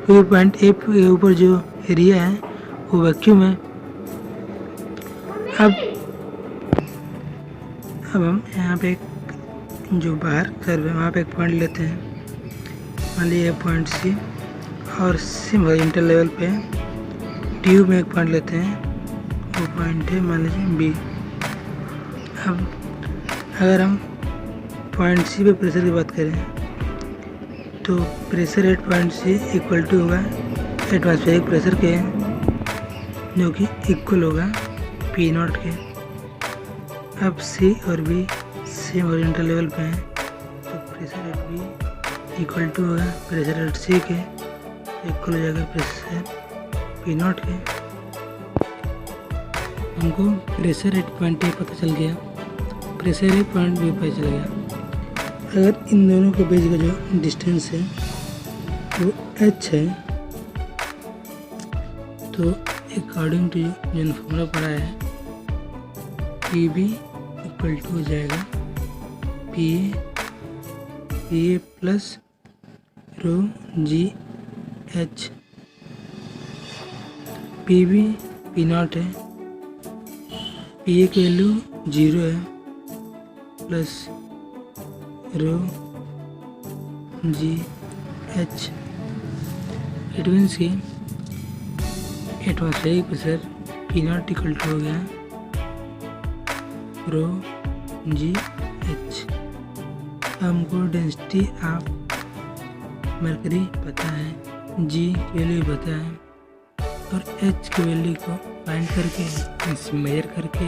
क्योंकि पॉइंट ए के ऊपर जो एरिया है वो वैक्यूम है। अब हम यहाँ पे जो बाहर कर्व है वहाँ पे एक पॉइंट लेते हैं, मान लीजिए पॉइंट सी, और सेम हॉरिजॉन्टल लेवल पे ट्यूब में एक पॉइंट लेते हैं, वो पॉइंट है मान लीजिए बी। अब अगर हम पॉइंट सी पे प्रेशर की बात करें तो pressure at point C equal to होगा एटमॉस्फेरिक प्रेशर के, जो कि इक्वल होगा पी नॉट के। अब सी और बी सेम हॉरिजॉन्टल लेवल पे हैं तो pressure at B equal to होगा प्रेशर एट सी के, इक्वल हो जाएगा प्रेशर पी नॉट के। हमको प्रेशर एट पॉइंट ए पता चल गया, प्रेशर एट पॉइंट बी पता चल गया। अगर इन दोनों के बीच का जो डिस्टेंस है वो h है तो अकॉर्डिंग टू जो फॉर्मूला पढ़ा है पी बी इक्वल टू हो जाएगा P A plus rho ji h. P B P naught है, पी ए की वैल्यू 0 है plus rho ji h. It means कि atmospheric pressure P naught equal to हो गया रो जी एच। हमको density of mercury पता है, जी की वैल्यू पता है और एच की वैल्यू को फाइंड करके मेजर करके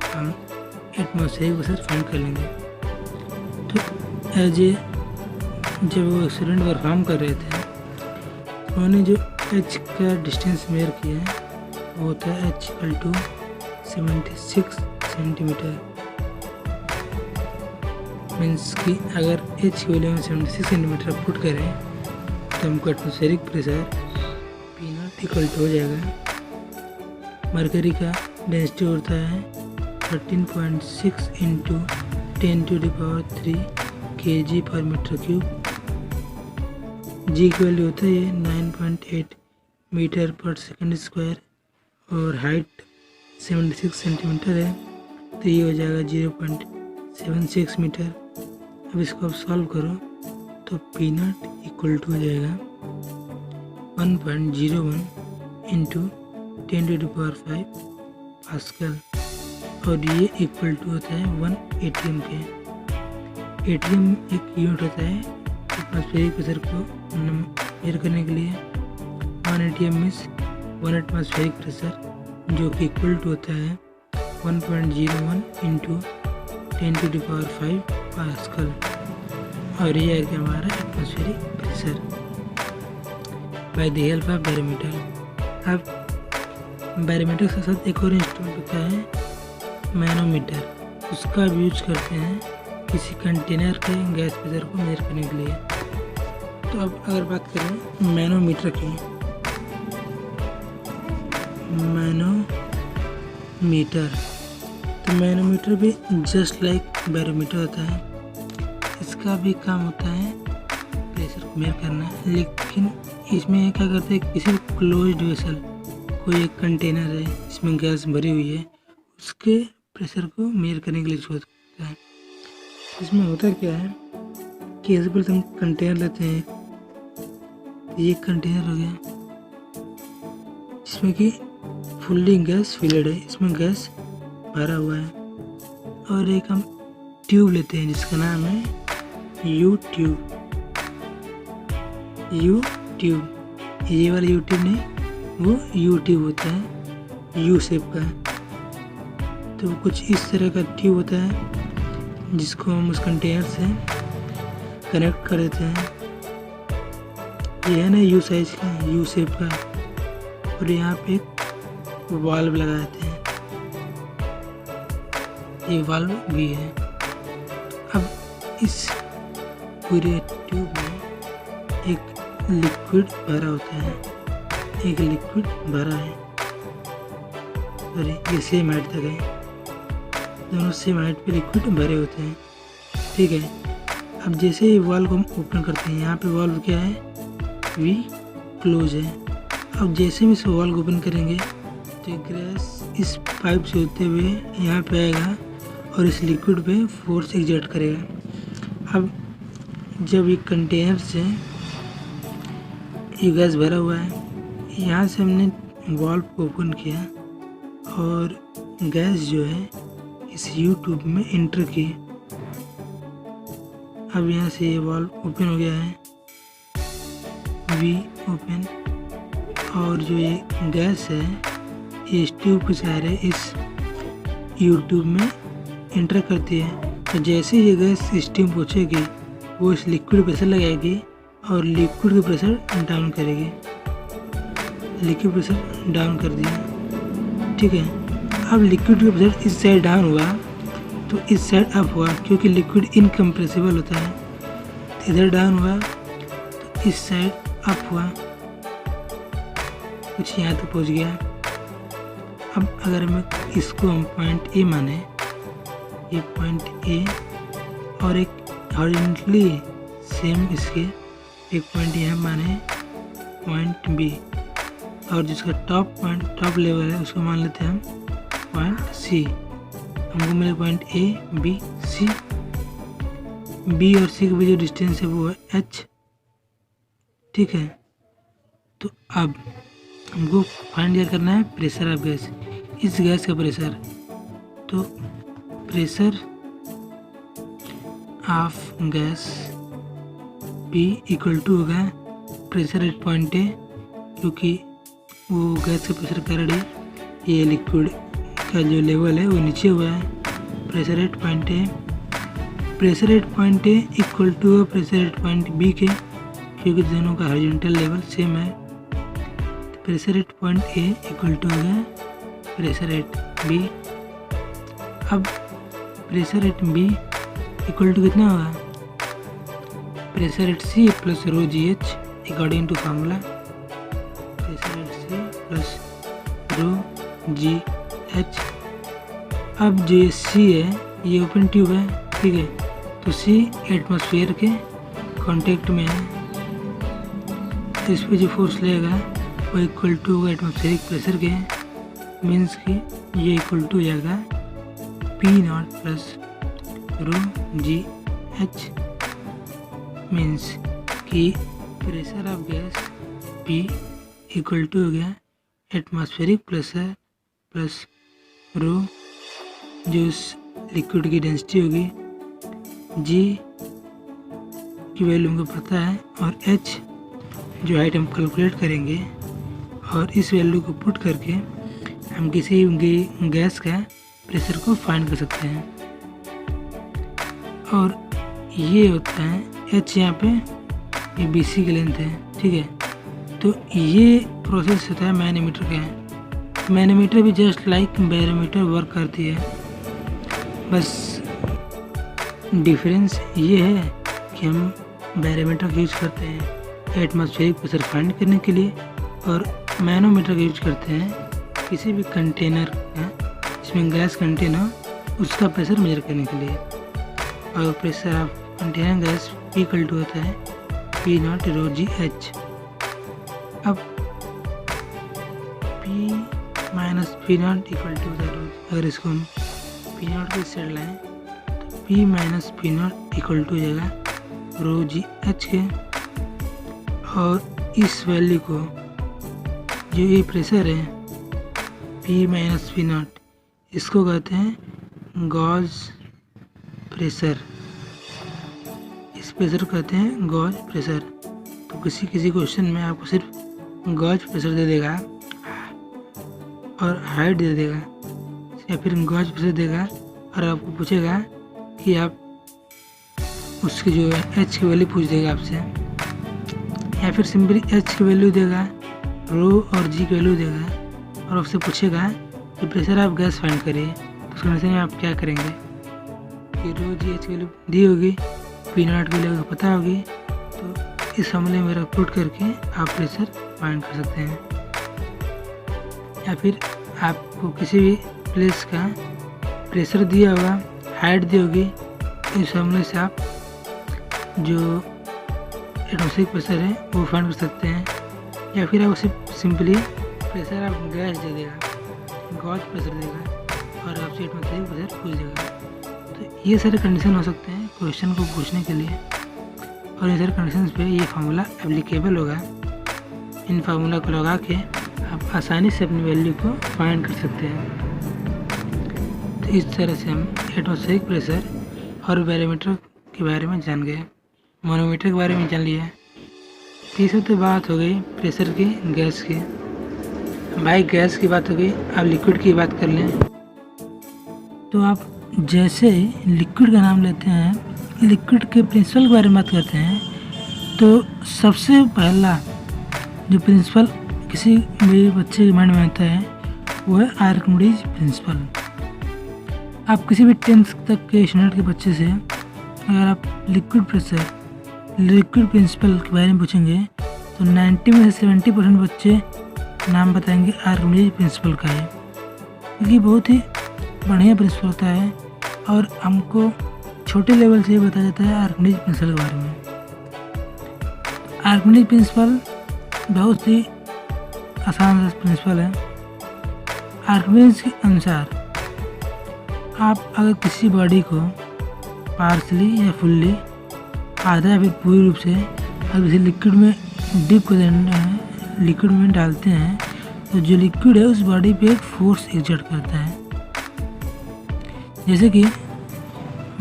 हम एटमॉस्फेरिक प्रेशर फाइंड कर लेंगे। तो एज ए जब वो एक्सीडेंट परफॉर्म कर रहे थे उन्होंने जो एच का डिस्टेंस मेजर किया है वो होता है H equal to 76 centimetre. Means कि अगर एच की वैल्यू में 76 सेंटीमीटर पुट करें तो हमको atmospheric pressure P naught equal to हो जाएगा। मरकरी का डेंसिटी होता है 13.6 इंटू 10⁻³ kg/m³। जी की वैल्यू होता है 9.8 मीटर पर सेकंड स्क्वायर और हाइट 76 सेंटीमीटर है तो ये हो जाएगा 0.76 मीटर। अब इसको आप सॉल्व करो तो पी नॉट इक्वल टू हो जाएगा 1.01 इंटू 10⁵ पास्कल और ये इक्वल टू होता है 1 ATM के। ATM एक यूनिट होता है एटमॉस्फेरिक प्रेशर को मेजर करने के लिए। 1 ATM मीन्स 1 एटमॉस्फेरिक प्रेशर जो कि इक्वल टू होता है 1.01 इंटू 10⁵ पास्कल और ये है कि हमारा atmospheric pressure by the help of barometer. अब बैरोमीटर के साथ एक और इंस्ट्रूमेंट होता है मैनोमीटर, उसका भी यूज करते हैं किसी कंटेनर के गैस प्रेशर को मेजर करने के लिए। तो अब अगर बात करें मैनोमीटर की, मैनोमीटर तो मैनोमीटर भी जस्ट लाइक बैरोमीटर होता है। इसका भी काम होता है प्रेशर को मेजर करना, लेकिन इसमें क्या करते हैं किसी क्लोज्ड वेसल, कोई एक कंटेनर है जिसमें गैस भरी हुई है, उसके प्रेशर को मेजर करने के लिए यूज होता है। इसमें होता क्या है कि ऐसे पहले हम कंटेनर लेते हैं, ये कंटेनर हो गया जिसमें कि फुल्ली गैस फिल्ड है, इसमें गैस भरा हुआ है। और एक हम ट्यूब लेते हैं जिसका नाम है यू ट्यूब, यू ट्यूब, ये वाला यू ट्यूब नहीं, वो यू ट्यूब होता है यू शेप का। तो कुछ इस तरह का ट्यूब होता है जिसको हम उस कंटेनर से कनेक्ट कर देते हैं। ये है ना यू साइज का, यू शेप का, और यहाँ पे एक वाल्व लगा देते हैं, ये वाल्व भी है। अब इस पूरे ट्यूब में एक लिक्विड भरा होता है, एक लिक्विड भरा है, और ये सेम हाइट तक है, दोनों सेम हाइट पे लिक्विड भरे होते हैं। ठीक है, अब जैसे ही वाल्व को हम ओपन करते हैं, यहाँ पे वाल्व क्या है, वी क्लोज है। अब जैसे भी इस वाल्व को ओपन करेंगे तो गैस इस पाइप से होते हुए यहाँ पे आएगा और इस लिक्विड पे फोर्स एग्जर्ट करेगा। अब जब ये कंटेनर से ये गैस भरा हुआ है, यहाँ से हमने वाल्व को ओपन किया और गैस जो है इस यू ट्यूब में एंटर की। अब यहाँ से ये वाल्व ओपन हो गया है, वी ओपन, और जो ये गैस है ये इस ट्यूब के सहारे इस यू ट्यूब में एंटर करती है। तो जैसे ये गैस इस ट्यूब पहुँचेगी वो इस लिक्विड प्रेशर लगाएगी और लिक्विड का प्रेशर डाउन करेगी। लिक्विड प्रेशर डाउन कर दिया। ठीक है, अब लिक्विड का प्रेशर इस साइड डाउन हुआ तो इस साइड अप हुआ, क्योंकि लिक्विड इनकम्प्रेसिबल होता है। तो इधर डाउन हुआ तो इस साइड अप हुआ, कुछ यहाँ तक पहुँच गया। अब अगर मैं इसको हम पॉइंट ए माने, ये पॉइंट ए, और एक हॉरिजॉन्टली सेम इसके एक पॉइंट यहाँ माने पॉइंट बी, और जिसका टॉप लेवल है उसको मान लेते हैं हम पॉइंट सी। हमको मिले point A B C, B और सी के बीच जो डिस्टेंस है वो है एच। ठीक है, तो अब हमको फाइंड क्या करना है, प्रेशर ऑफ गैस, इस गैस का प्रेशर। तो pressure of gas P equal to होगा प्रेशर एट पॉइंट ए, क्योंकि वो गैस का प्रेशर कारण ये लिक्विड का जो लेवल है वो नीचे हुआ है। Pressure at point A, pressure at point A equal to pressure at point B के, क्योंकि दोनों का हॉरिजॉन्टल लेवल सेम है। Pressure at point A equal to हो गया प्रेशर एट बी। अब pressure at B equal to कितना होगा, pressure at C plus rho ji H according to formula, pressure at C plus rho ji H. अब जो सी है ये open tube है, ठीक है, तो सी एटमॉस्फेयर के कांटेक्ट में है, तो इस पर जो फोर्स लगेगा वो इक्वल टू होगा एटमॉस्फेरिक प्रेशर के, मीन्स कि ये इक्वल टू हो जाएगा पी नॉट प्लस रो जी एच, मीन्स कि pressure of gas P equal to हो गया एटमॉस्फेरिक प्रेशर प्लस रो जो उस लिक्विड की डेंसिटी होगी, जी की वैल्यू हमको पता है, और एच जो हाइट हम कैलकुलेट करेंगे, और इस वैल्यू को पुट करके हम किसी गैस का प्रेशर को फाइंड कर सकते हैं। और ये होता है एच, यहाँ पे ये बी सी की लेंथ है, ठीक है, तो ये प्रोसेस होता है मैनोमीटर का। मैनोमीटर भी जस्ट लाइक बैरोमीटर वर्क करती है, बस डिफरेंस ये है कि हम बैरोमीटर का यूज करते हैं एटमॉस्फेरिक प्रेशर फाइंड करने के लिए, और मैनोमीटर का यूज करते हैं किसी भी कंटेनर का जिसमें गैस कंटेनर उसका प्रेशर मेजर करने के लिए। और pressure of container gas P equal to होता है पी नॉट रो जी एच। अब P minus P naught equal to rho, अगर इसको हम पी नॉट की साइड लाएँ तो P minus P naught equal to हो जाएगा रो जी एच के, और इस वैल्यू को जो ये प्रेशर है पी माइनस पी नॉट, इसको कहते हैं गॉज प्रेशर, इस प्रेशर को कहते हैं गॉज प्रेशर। तो किसी किसी क्वेश्चन में आपको सिर्फ गॉज प्रेशर दे देगा और हाइट दे देगा, या फिर गॉज प्रेशर देगा और आपको पूछेगा कि आप उसकी जो है एच की वैल्यू पूछ देगा आपसे, या फिर सिंपली एच की वैल्यू देगा, रो और जी की वैल्यू देगा और आपसे पूछेगा कि प्रेशर आप गैस फाइंड करिए। तो उस कंडीशन में आप क्या करेंगे कि रो जी एच की वैल्यू दी होगी, पी नॉट की वैल्यू पता होगी, तो इस फॉर्मूले में पुट करके आप प्रेशर फाइंड कर सकते हैं। या फिर आपको किसी भी प्लेस का प्रेशर दिया होगा, हाइट दी होगी, इस फॉर्मूले से आप जो एटमॉस्फेरिक प्रेशर है वो फाइंड कर सकते हैं। या फिर आप सिर्फ सिंपली प्रेशर आप गैस दे देगा, गॉज प्रेशर देगा और आपसे एटमॉस्फेरिक प्रेशर पूछ देगा। तो ये सारे कंडीशन हो सकते हैं क्वेश्चन को पूछने के लिए, और ये सारे कंडीशन पे ये फार्मूला एप्लीकेबल होगा। इन फार्मूला को लगा के आप आसानी से अपनी वैल्यू को फाइंड कर सकते हैं। तो इस तरह से हम एटमॉस्फेरिक प्रेशर और बैरोमीटर के बारे में जान गए, मैनोमीटर के बारे में जान लिया। तीसरी तो बात हो गई प्रेशर की, गैस की। भाई गैस की बात हो गई, अब लिक्विड की बात कर लें। तो आप जैसे लिक्विड का नाम लेते हैं, लिक्विड के प्रिंसिपल के बारे में बात करते हैं, तो सबसे पहला जो प्रिंसिपल किसी भी बच्चे के माइंड में आता है वो है आर्किमिडीज प्रिंसिपल। आप किसी भी 10th तक के स्टूडेंट के बच्चे से अगर आप लिक्विड प्रेशर, लिक्विड प्रिंसिपल के बारे में पूछेंगे तो 90 में से 70% बच्चे नाम बताएंगे आर्किमिडीज प्रिंसिपल का है, क्योंकि बहुत ही बढ़िया प्रिंसिपल होता है और हमको छोटे लेवल से बताया जाता है आर्किमिडीज प्रिंसिपल के बारे में। आर्किमिडीज प्रिंसिपल बहुत ही आसान प्रिंसिपल है। आर्किमिडीज के अनुसार आप अगर किसी बॉडी को पार्शली या फुल्ली, आधा या फिर पूरी रूप से अगर किसी लिक्विड में डिप कर देना है, लिक्विड में डालते हैं, तो जो लिक्विड है उस बॉडी पे एक फोर्स एक्सर्ट करता है। जैसे कि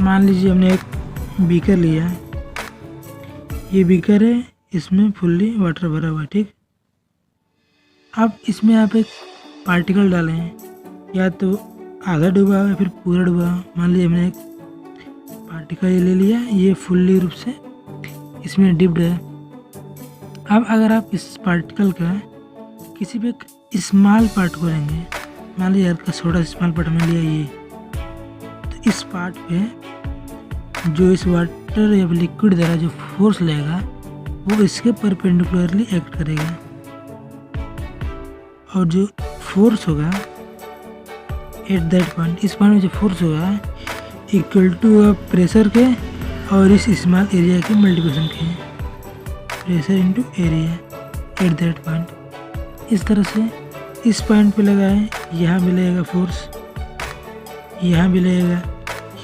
मान लीजिए हमने एक बीकर लिया, ये बीकर है, इसमें फुल्ली वाटर भरा हुआ है, ठीक। अब इसमें आप एक पार्टिकल डालें, या तो आधा डूबा या फिर पूरा डूबा। मान लीजिए हमने एक पार्टिकल ले लिया, ये फुल्ली रूप से इसमें डिप्ड है। अब अगर आप इस पार्टिकल का किसी भी एक स्मॉल पार्ट को लेंगे, मान लीजिए हल्का छोटा स्मॉल पार्ट में लिया ये, तो इस पार्ट पे जो इस वाटर या लिक्विड द्वारा जो फोर्स लगेगा वो इसके परपेंडिकुलरली एक्ट करेगा, और जो फोर्स होगा एट दैट पॉइंट, इस पॉइंट में जो फोर्स होगा इक्वल टू प्रेशर के और इस स्मॉल एरिया के मल्टीप्लिकेशन के, pressure into area at that point. इस तरह से इस पॉइंट पे लगा है, यहाँ भी लगेगा फोर्स, यहाँ भी लगेगा,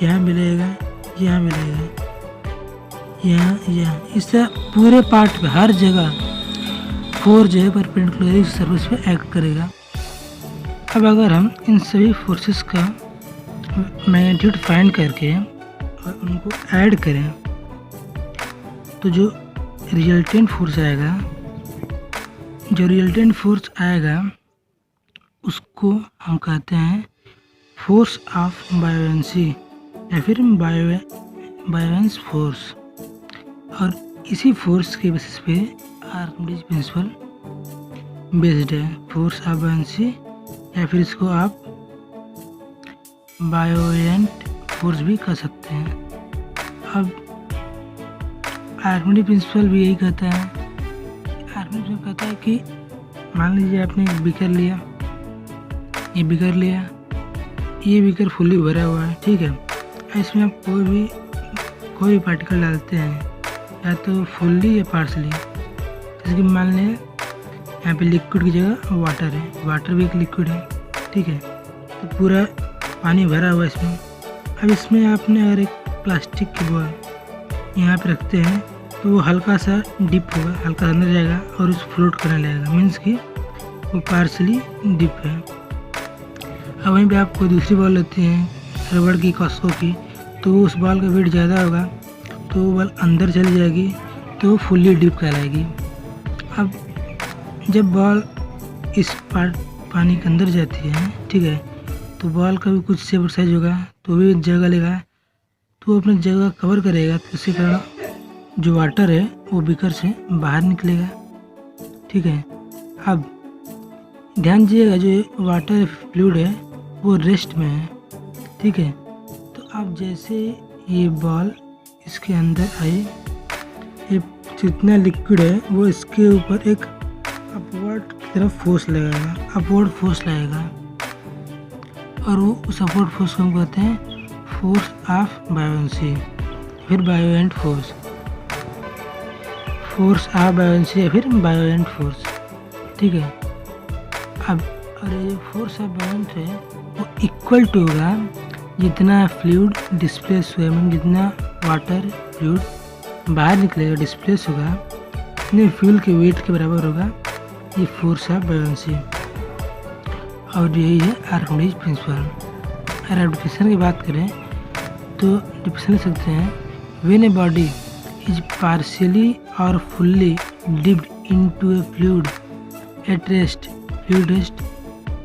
यहाँ भी लगेगा, यहाँ भी लगेगा, यहाँ। इस तरह पूरे पार्ट पे हर जगह फोर्स जो है परपेंडिकुलर सरफेस पे एक्ट करेगा। अब अगर हम इन सभी फोर्सेस का मैग्नीट्यूड फाइंड करके और उनको ऐड करें, तो जो रिजल्टेंट फोर्स आएगा, उसको हम कहते हैं फोर्स ऑफ बायोवेंसी या फिर बायोवेंस फोर्स। और इसी फोर्स के बेसिस पे आर्किमिडीज प्रिंसिपल बेस्ड है, फोर्स ऑफ बायोवेंसी, या फिर इसको आप बायोएंट फोर्स भी कह सकते हैं। अब आर्किमिडीज प्रिंसिपल भी यही कहता है, आर्किमिडीज प्रिंसिपल कहता है कि मान लीजिए आपने एक बीकर लिया, ये बीकर फुल्ली भरा हुआ है, ठीक है। इसमें आप कोई भी पार्टिकल डालते हैं, या तो फुल्ली या पार्शली। जैसे कि मान लें यहाँ पे लिक्विड की जगह वाटर है, वाटर भी एक लिक्विड है, ठीक है। तो पूरा पानी भरा हुआ है इसमें। अब इसमें आपने अगर एक प्लास्टिक की बॉल यहाँ पे रखते हैं, तो वो हल्का सा डिप होगा, हल्का अंदर जाएगा और उस फ्लोट करने लगेगा, मीन्स कि वो पार्शली डिप है। अब वहीं पे आप कोई दूसरी बॉल लेते हैं रबड़ की, कॉस्को की, तो उस बॉल का वेट ज़्यादा होगा, तो वो बॉल अंदर चली जाएगी तो फुल्ली डिप कहलाएगी। अब जब बॉल इस पानी के अंदर जाती है, ठीक है, तो बॉल का भी कुछ शेप और साइज होगा, तो भी जगह लेगा, तो अपनी जगह कवर करेगा, तो इसके कारण जो वाटर है वो बीकर से बाहर निकलेगा। ठीक है, अब ध्यान दीजिएगा जो वाटर फ्लूइड है वो रेस्ट में है। ठीक है, तो अब जैसे ये बॉल इसके अंदर आई, ये जितना लिक्विड है वो इसके ऊपर एक अपवर्ड की तरफ फोर्स लगाएगा, अपवर्ड फोर्स लगाएगा, और वो उस अपवर्ड फोर्स को हम कहते हैं फोर्स ऑफ बायोएंसी, फिर बायोएंट फोर्स, फोर्स ऑफ बायोएंसी या फिर बायोएंट फोर्स। ठीक है, अब और ये फोर्स ऑफ बायोएंट है वो इक्वल टू होगा जितना फ्लूइड डिस्प्लेस हुआ, मीन जितना वाटर फ्लूइड बाहर निकलेगा, डिस्प्लेस होगा, इतने फ्यूल के वेट के बराबर होगा ये फोर्स ऑफ बायोएंसी। और यही है आर्किमिडीज प्रिंसिपल। अगर आप डिफिनेशन की बात करें तो डिफिनेशन लिख सकते हैं, when a body is partially और fully dipped into a fluid at rest, fluid rest,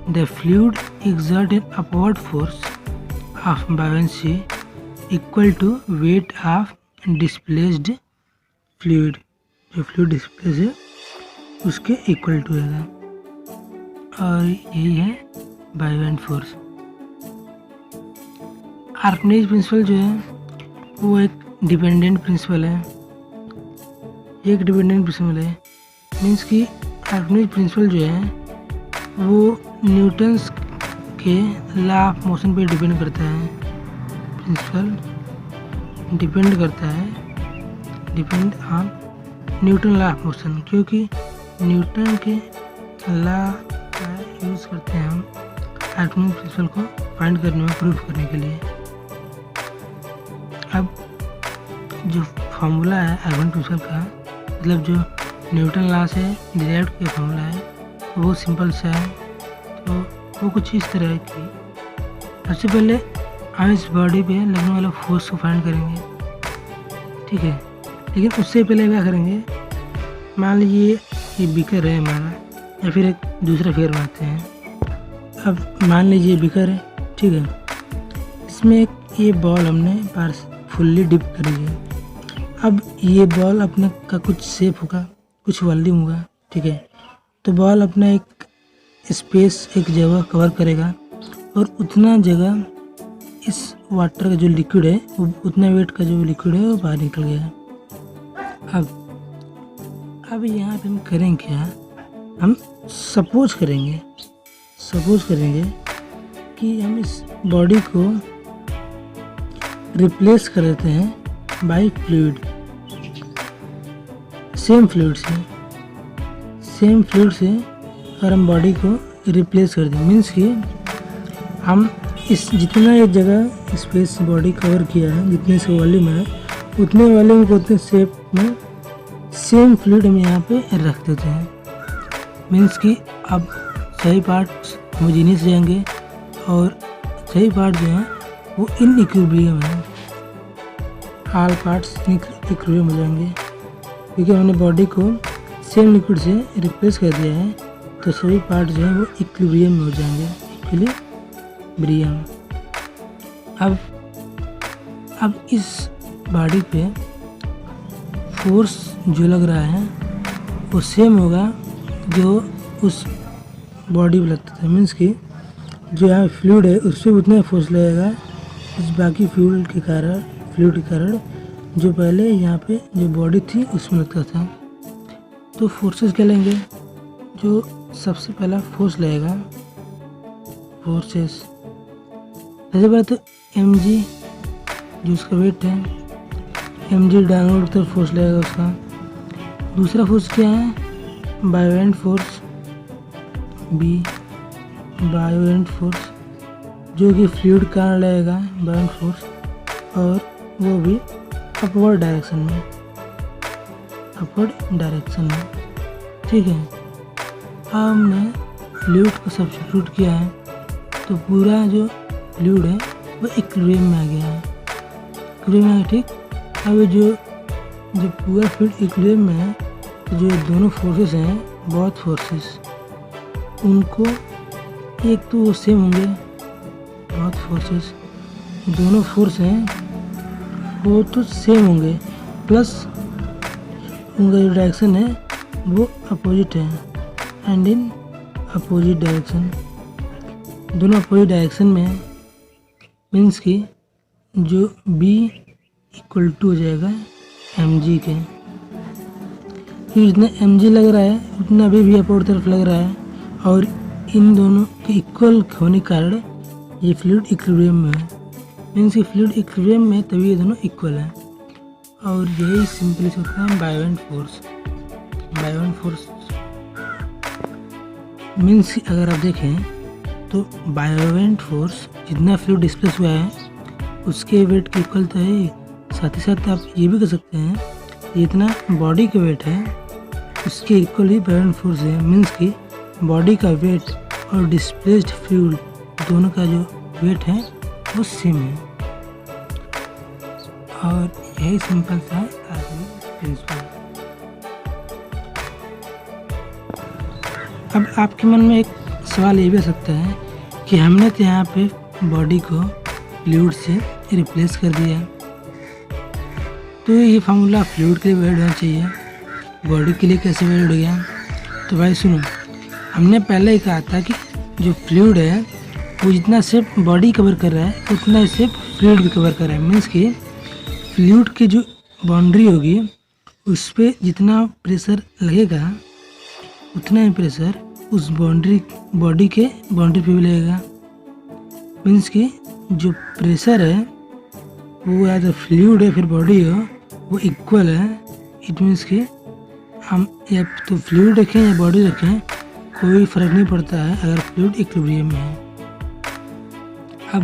the fluid exert an upward force of buoyancy equal to weight of displaced fluid। जो फ्लूइड डिस्प्लेस है उसके equal to होगा, और यही है बायोएंट force. Archimedes principal जो है वो एक डिपेंडेंट प्रिंसिपल है, एक डिपेंडेंट प्रिंसिपल है, मीन्स कि आर्किमिडीज प्रिंसिपल जो है वो न्यूटन्स के लॉ ऑफ मोशन पे डिपेंड करता है। प्रिंसिपल डिपेंड करता है, depend on Newton law of motion, क्योंकि न्यूटन के लॉ का यूज़ करते हैं हम आर्किमिडीज प्रिंसिपल को फाइंड करने में, प्रूफ करने के लिए। अब जो फार्मूला है आर्किमिडीज प्रिंसिपल का, मतलब जो न्यूटन लॉ से डिराइव किया फार्मूला है, वो बहुत सिंपल सा है। तो वो कुछ इस तरह है कि सबसे पहले हम इस बॉडी पे लगने वाला फोर्स को फाइंड करेंगे। ठीक है, लेकिन उससे पहले क्या करेंगे, मान लीजिए ये बीकर है हमारा, या फिर एक दूसरा फिगर बनाते हैं। अब मान लीजिए बीकर है, ठीक है, इसमें एक ये बॉल हमने पास फुल्ली डिप करी है। अब ये बॉल अपने का कुछ शेप होगा, कुछ वॉल्यूम होगा। ठीक है, तो बॉल अपना एक स्पेस, एक जगह कवर करेगा, और उतना जगह इस वाटर का जो लिक्विड है वो उतना वेट का जो लिक्विड है वो बाहर निकल गया। अब यहाँ पे हम करेंगे क्या, हम सपोज करेंगे कि हम इस बॉडी को रिप्लेस कर देते हैं बाय फ्लूइड, सेम फ्लूइड से अगर हम बॉडी को रिप्लेस कर दें, मीन्स कि हम इस जितना ये जगह स्पेस बॉडी कवर किया है, जितने से वॉल्यूम है, उतने वॉल्यूम को उतने शेप में सेम फ्लूइड हम यहाँ पे रख देते हैं। मीन्स कि अब सही पार्ट्स होमोजेनियस जाएंगे और सही पार्ट जो हैं वो इन इक्विलिब्रियम है, ऑल पार्ट्स इक्विलिब्रियम हो जाएंगे, क्योंकि हमने बॉडी को सेम लिक्विड से रिप्लेस कर दिया है, तो सभी पार्ट जो है वो इक्विलिब्रियम में हो जाएंगे, इक्विलिब्रियम। अब इस बॉडी पे फोर्स जो लग रहा है वो सेम होगा जो उस बॉडी पे लगता था, मीन्स कि जो यहाँ फ्लूइड है उस पर उतना फोर्स लगेगा इस बाकी फ्लूइड के कारण जो पहले यहाँ पे जो बॉडी थी उसमें लगता था। तो फोर्सेस क्या लेंगे, जो सबसे पहला फोर्स लगेगा, फोर्सेस सबसे पहले तो mg जो उसका वेट है, mg डाउनवर्ड तरफ फोर्स लगेगा उसका। दूसरा फोर्स क्या है, बायोएंट फोर्स b, बायोएंट फोर्स जो कि फ्लूइड का लगेगा बायोएंट फोर्स, और वो भी अपवर्ड डायरेक्शन में। ठीक है, हमने फ्लूइड को सब्स्टिट्यूट किया है, तो पूरा जो फ्लूइड है वो इक्विलिब्रियम में आ गया है, ठीक। अब जो जब पूरा फ्लूइड इक्विलिब्रियम में है तो जो दोनों फोर्सेस हैं, बोथ फोर्सेस, उनको एक तो वो सेम होंगे, बोथ फोर्सेस, दोनों फोर्स हैं वो तो सेम होंगे, प्लस उनका जो डायरेक्शन है वो अपोजिट है, एंड इन अपोजिट डायरेक्शन, दोनों अपोजिट डायरेक्शन में, मीन्स कि जो B इक्वल टू हो जाएगा mg के, कि जितना mg लग रहा है उतना भी अपोजिट तरफ लग रहा है, और इन दोनों के इक्वल होने के कारण ये फ्लूइड इक्विलिब्रियम में है, मीन्स कि फ्लूइड इक्विलिब्रियम में तभी ये दोनों इक्वल हैं। और यही सिंपली होता है बायोवेंट फोर्स। बायोवेंट फोर्स मीन्स कि अगर आप देखें तो बायोवेंट फोर्स जितना फ्लूइड डिस्प्लेस हुआ है उसके वेट के इक्वल तो है। साथ ही साथ आप ये भी कर सकते हैं जितना बॉडी का वेट है उसके इक्वल ही बायोवेंट फोर्स है, मीन्स कि बॉडी का वेट और डिस्प्लेस्ड फ्लूइड दोनों का जो वेट है वो सेम है। और यही सिंपल सा है आर्किमिडीज प्रिंसिपल। अब आपके मन में एक सवाल ये भी आ सकता है कि हमने तो यहाँ पे बॉडी को फ्लूइड से रिप्लेस कर दिया, तो ये फार्मूला फ्लूइड के लिए वैलिड होना चाहिए, बॉडी के लिए कैसे वैलिड हो गया? तो भाई सुनो, हमने पहले ही कहा था कि जो फ्लूइड है वो जितना सिर्फ बॉडी कवर कर रहा है उतना ही सिर्फ फ्लूइड भी कवर कर रहा है, मीन्स कि फ्लूइड की जो बाउंड्री होगी उस पर जितना प्रेशर लगेगा उतना ही प्रेशर उस बॉडी के बाउंड्री पे भी लगेगा, मीन्स कि जो प्रेशर है वो या तो फ्लूइड है फिर बॉडी हो वो इक्वल है। इट मीन्स कि हम या तो फ्लूइड रखें या बॉडी रखें कोई फ़र्क नहीं पड़ता है अगर फ्लूइड इक्विलिब्रियम में है। अब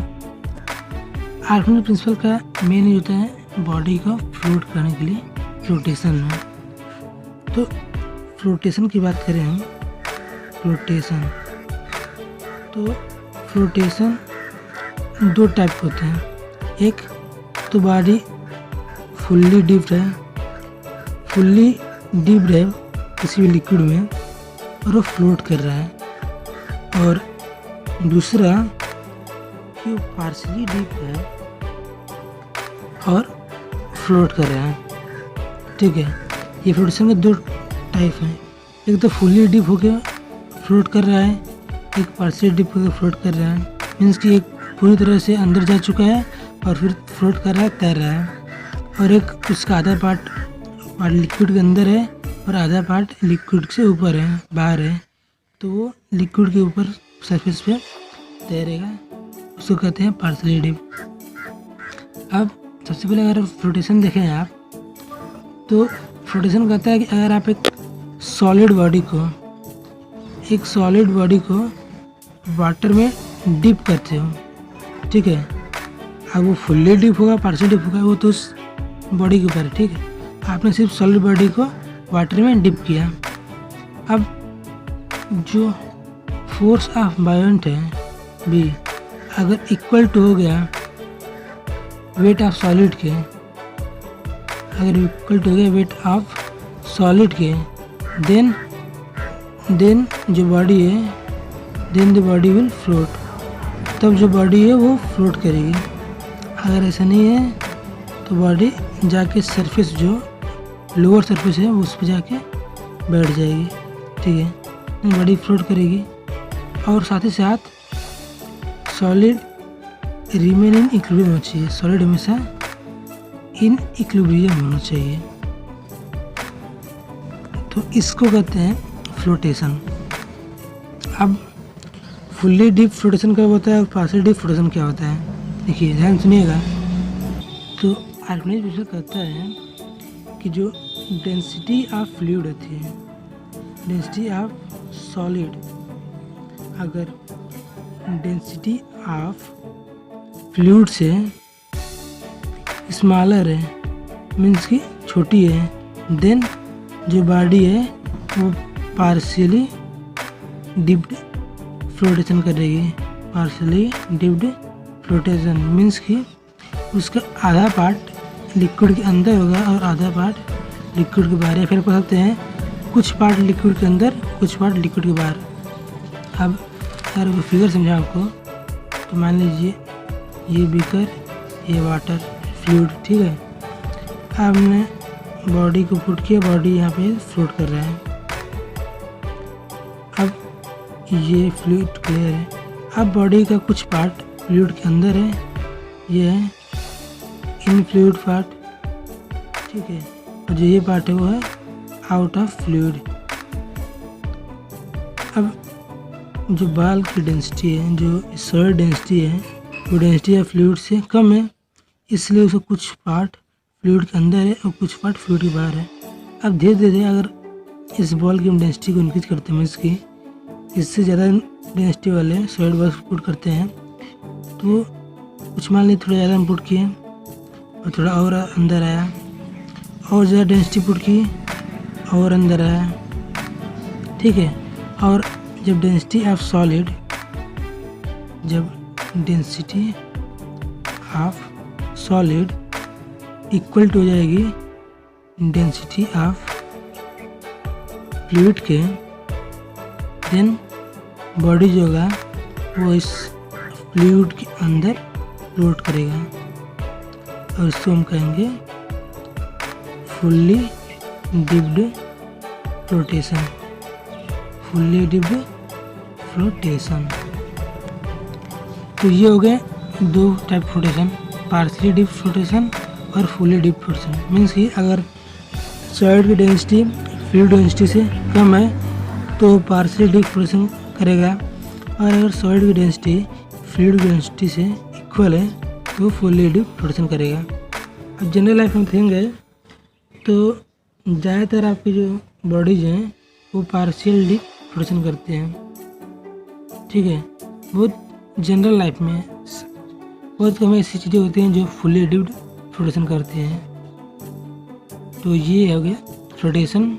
आर्किमिडीज प्रिंसिपल का मेन होता है बॉडी को फ्लोट करने के लिए फ्लोटेशन में। तो फ्लोटेशन की बात करें हम, तो फ्लोटेशन दो टाइप के होते हैं। एक तो बॉडी फुल्ली डिप्ड है किसी भी लिक्विड में और वो फ्लोट कर रहा है, और दूसरा कि वो पार्शली डीप है और फ्लोट कर रहा है। ठीक है, ये फ्लोटेशन के दो टाइप हैं, एक तो फुल्ली डीप होकर फ्लोट कर रहा है, एक पार्शली डीप होकर फ्लोट कर रहा है, मीन्स कि एक पूरी तरह से अंदर जा चुका है और फिर फ्लोट कर रहा है, तैर रहा है, और एक उसका आधा पार्ट लिक्विड के अंदर है और आधा पार्ट लिक्विड से ऊपर है, बाहर है, तो वो लिक्विड के ऊपर सरफेस पे तैरेगा, उसको कहते हैं पार्शली डीप। अब सबसे पहले अगर फ्लोटेशन देखें आप, तो फ्लोटेशन कहता है कि अगर आप एक सॉलिड बॉडी को वाटर में डिप करते हो, ठीक है, अब वो फुल्ली डिप होगा पार्शली डिप होगा वो तो उस बॉडी के ऊपर है। ठीक है, आपने सिर्फ सॉलिड बॉडी को वाटर में डिप किया। अब जो फोर्स ऑफ बायोवेंट है B अगर इक्वल टू हो गया वेट ऑफ सॉलिड के, अगर इक्वल टू हो गया वेट ऑफ सॉलिड के, देन जो बॉडी है then the body will float, तब जो बॉडी है वो फ्लोट करेगी। अगर ऐसा नहीं है तो बॉडी जाके सरफेस जो लोअर सरफेस है उस पर जाके बैठ जाएगी। ठीक है, बॉडी फ्लोट करेगी, और साथ ही साथ सॉलिड रिमेन इन इक्विलिब्रियम होना चाहिए, सॉलिड हमेशा इन इक्विलिब्रियम होना चाहिए, तो इसको कहते हैं फ्लोटेशन। अब फुल्ली डीप फ्लोटेशन क्या होता है और पार्शली डीप फ्लोटेशन क्या होता है, देखिए ध्यान सुनिएगा। तो आर्किमिडीज प्रिंसिपल कहता है कि जो डेंसिटी ऑफ फ्लूइड होती है, डेंसिटी ऑफ सॉलिड, अगर डेंसिटी ऑफ फ्लूइड से स्मॉलर है, मीन्स कि छोटी है, देन जो बॉडी है वो पार्शियली डिप्ड फ्लोटेशन करेगी। पार्शियली डिप्ड फ्लोटेशन मीन्स कि उसका आधा पार्ट लिक्विड के अंदर होगा और आधा पार्ट लिक्विड के बाहर, या फिर आप कह सकते हैं कुछ पार्ट लिक्विड के अंदर कुछ पार्ट लिक्विड के बाहर। अब अगर वो फिगर समझाऊँ आपको तो मान लीजिए ये बीकर, ये वाटर फ्लूइड, ठीक है। अब हमने बॉडी को पुट किया, बॉडी यहाँ पे फ्लोट कर रहा है। अब ये फ्लूइड क्लियर है। अब बॉडी का कुछ पार्ट फ्लूइड के अंदर है, ये है इन फ्लूइड पार्ट, ठीक है। और जो ये पार्ट है वो है आउट ऑफ फ्लूइड। अब जो बाल की डेंसिटी है, जो सॉइल डेंसिटी है, वो डेंसिटी ऑफ फ्लूइड से कम है, इसलिए उसका कुछ पार्ट फ्लूइड के अंदर है और कुछ पार्ट फ्लूइड के बाहर है। अब धीरे धीरे अगर इस बॉल की हम डेंसिटी को इंक्रीज करते हैं, इसकी इससे ज़्यादा डेंसिटी वाले सॉलिड बॉल्स पुट करते हैं, तो कुछ मान लीजिए थोड़ा ज़्यादा हम पुट किए और थोड़ा और अंदर आया, और ज़्यादा डेंसिटी पुट की और अंदर आया, ठीक है। और जब डेंसिटी ऑफ सॉलिड, जब density of solid equal to हो जाएगी डेंसिटी ऑफ फ्लूइड के, देन बॉडी जो होगा वो इस फ्लूइड के अंदर फ्लोट करेगा, और इसको हम कहेंगे fully dipped flotation, fully dipped flotation. तो ये हो गए दो type flotation, partially dip flotation और फुल्ली डिप फ्लोटेशन। मीन्स कि अगर सॉलिड की डेंसिटी फ्लूइड डेंसिटी से कम है तो पार्शली डिप फ्लोटेशन करेगा, और अगर सॉलिड की डेंसिटी फ्लूइड की डेंसिटी से इक्वल है तो फुल्ली डिप फ्लोटेशन करेगा। अब जनरल लाइफ में देखेंगे तो ज़्यादातर आपकी जो बॉडीज हैं वो पार्शियल डिप फ्लोटेशन करते हैं, ठीक है। बहुत जनरल लाइफ में बहुत कम ऐसी चीज़ें होती हैं जो फुल्ली डिप्ड फ्लोटेशन करते हैं। तो ये हो गया फ्लोटेशन।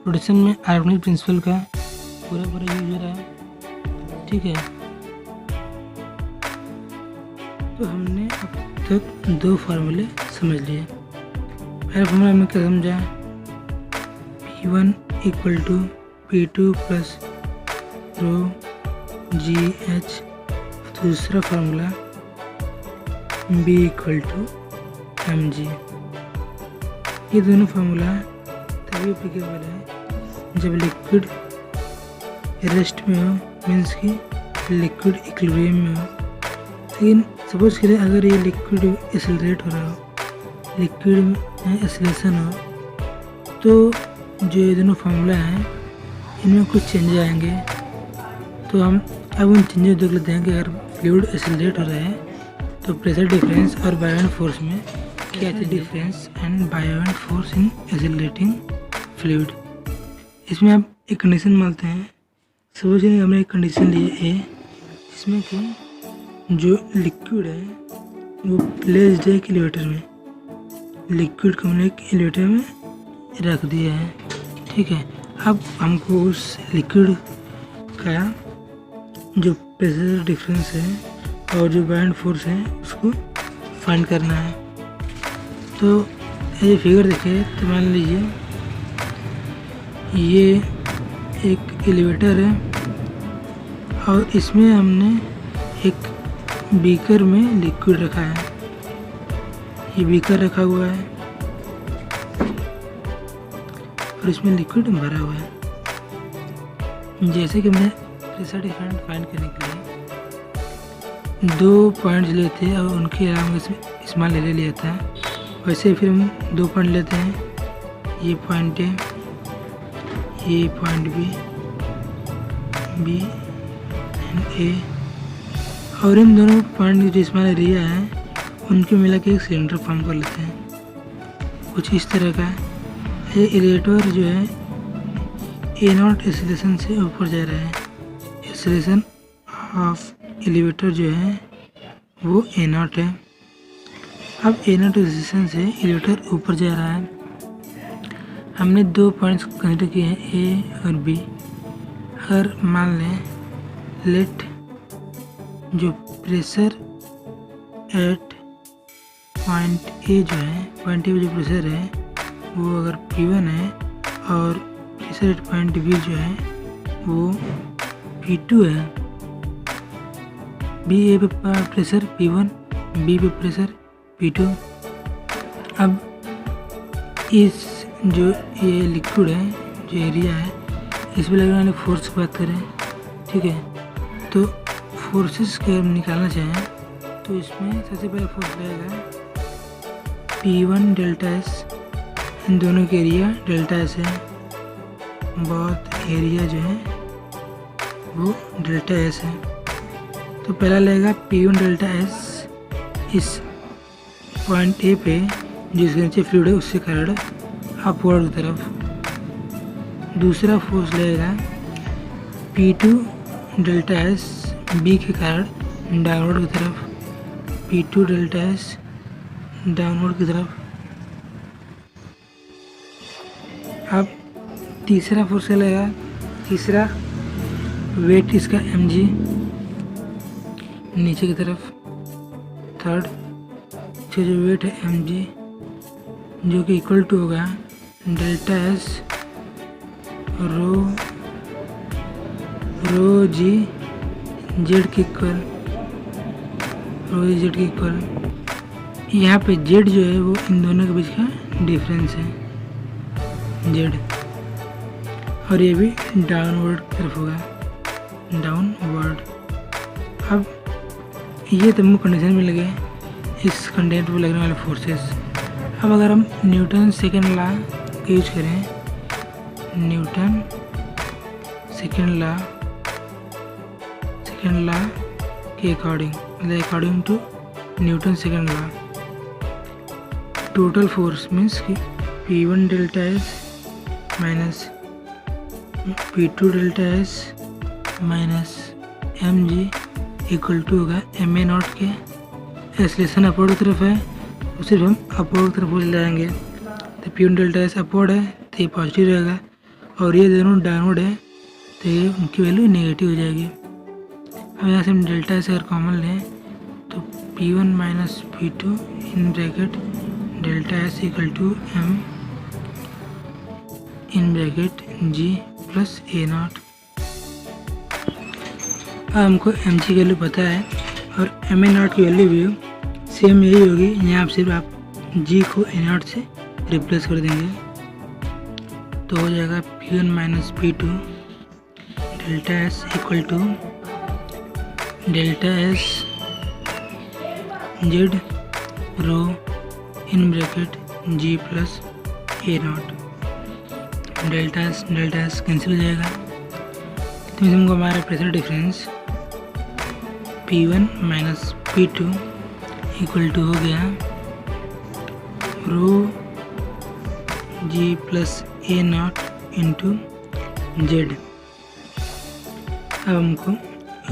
फ्लोटेशन में आर्गोनिक प्रिंसिपल का पूरा यूज हो रहा है, ठीक है। तो हमने अब तक दो फार्मूले समझ लिए। पहला फार्मूला हमने क्या समझा, P1 equal to P2 plus rho GH। दूसरा formula B equal to mg। ये दोनों फार्मूला तभी एप्लीकेबल है जब लिक्विड रेस्ट में हो, मीन्स कि लिक्विड इक्विलिब्रियम में हो। लेकिन सपोज करें अगर ये लिक्विड एक्सेलरेट हो रहा हो, लिक्विड में एक्सेलरेशन हो, तो जो ये दोनों फार्मूला हैं इनमें कुछ चेंजेस आएंगे। तो हम अब उन चेंजेस देख लेते हैं कि अगर फ्लूइड एक्सेलरेट हो रहा है तो प्रेशर डिफरेंस और बायोएंट फोर्स में क्या है difference and buoyant force in accelerating fluid. इसमें आप एक कंडीशन मानते हैं। सपोज हमने एक कंडीशन ली है ए, जिसमें कि जो लिक्विड है वो प्लेस्ड है एक एलिवेटर में, लिक्विड को हमने एक एलिवेटर में रख दिया है, ठीक है। अब हमको उस लिक्विड का जो प्रेशर डिफरेंस है और जो बायोएंट फोर्स है उसको फाइंड करना है। तो ये फिगर देखिए, तो मान लीजिए ये एक एलिवेटर है और इसमें हमने एक बीकर में लिक्विड रखा है। ये बीकर रखा हुआ है और इसमें लिक्विड भरा हुआ है। जैसे कि हमने प्रेशर डिफरेंस फाइंड करने के लिए दो पॉइंट्स लेते हैं और उनके अलावा इस्तेमाल ले लिया था, वैसे फिर हम दो पॉइंट लेते हैं। ये पॉइंट है, ये पॉइंट बी एंड ए, और इन दोनों पॉइंट जो इस्तेमाल लिया है उनके मिला के एक सिलेंडर फॉर्म कर लेते हैं कुछ इस तरह का। ये एलिवेटर जो है A0 एक्सेलरेशन से ऊपर जा रहा है। एक्सेलरेशन ऑफ एलिवेटर जो है वो A0 है। अब A0 एक्सेलरेशन से एलिवेटर ऊपर जा रहा है। हमने दो पॉइंट्स कंसिडर किए हैं, ए और बी। अगर मान लें लेट जो प्रेशर एट पॉइंट ए जो है, पॉइंट ए जो प्रेशर है वो अगर P1 है और प्रेशर एट पॉइंट बी जो है वो P2 है। बी ए पे प्रेशर P1, बी पे प्रेशर P2। अब इस जो ये लिक्विड है, जो एरिया है, इस पर लगने वाले फोर्स की बात करें, ठीक है, तो फोर्सेस के हम निकालना चाहें तो इसमें सबसे पहले फोर्स लगेगा P1 डेल्टा एस, इन दोनों के एरिया डेल्टा एस है, बहुत एरिया जो है वो डेल्टा एस है। तो पहला लगेगा P1 डेल्टा एस इस पॉइंट ए पे जिसके नीचे फ्लूइड है उससे कारण अपवर्ड की तरफ। दूसरा फोर्स लगेगा P2 डेल्टा एस बी के कारण डाउनवर्ड की तरफ, P2 डेल्टा एस डाउनवर्ड की तरफ। अब तीसरा फोर्स लगेगा, तीसरा वेट इसका mg नीचे की तरफ। थर्ड जो वेट है mg जो कि इक्वल टू होगा डेल्टा एस रो जी जेड के इक्वल, रो जी जेड के इक्वल। यहाँ पे जेड जो है वो इन दोनों के बीच का डिफरेंस है जेड, और ये भी डाउनवर्ड की तरफ होगा, डाउनवर्ड। अब ये तब कंडीशन में लगे इस कंटेंट पर लगने वाले फोर्सेस। अब अगर हम न्यूटन सेकेंड लॉ का यूज करें, न्यूटन सेकेंड लॉ के अकॉर्डिंग, मतलब according to Newton second law, total force means कि P1 delta S minus P2 delta S minus mg equal to होगा ma नॉट के। एक्सेलरेशन अपवर्ड की तरफ है तो सिर्फ हम अपवर्ड की तरफ ले जाएंगे, तो P1 डेल्टा एस अपवर्ड है तो ये पॉजिटिव रहेगा, और ये दोनों डाउनवर्ड है तो ये उनकी वैल्यू नेगेटिव हो जाएगी। अब यहाँ से हम डेल्टा एस अगर कॉमन लें तो P1 minus P2 in bracket delta S equal to m in bracket g plus a naught. अब हमको mg की वैल्यू पता है और ma नॉट की वैल्यू भी सेम यही होगी। यहाँ आप सिर्फ आप g को a नॉट से रिप्लेस कर देंगे तो हो जाएगा P1 minus P2 delta S equal to delta S z rho in bracket g plus a naught. Delta S cancel हो जाएगा तो हमको हमारा pressure difference P1 minus P2 equal to हो गया rho g plus a naught into z. अब हमको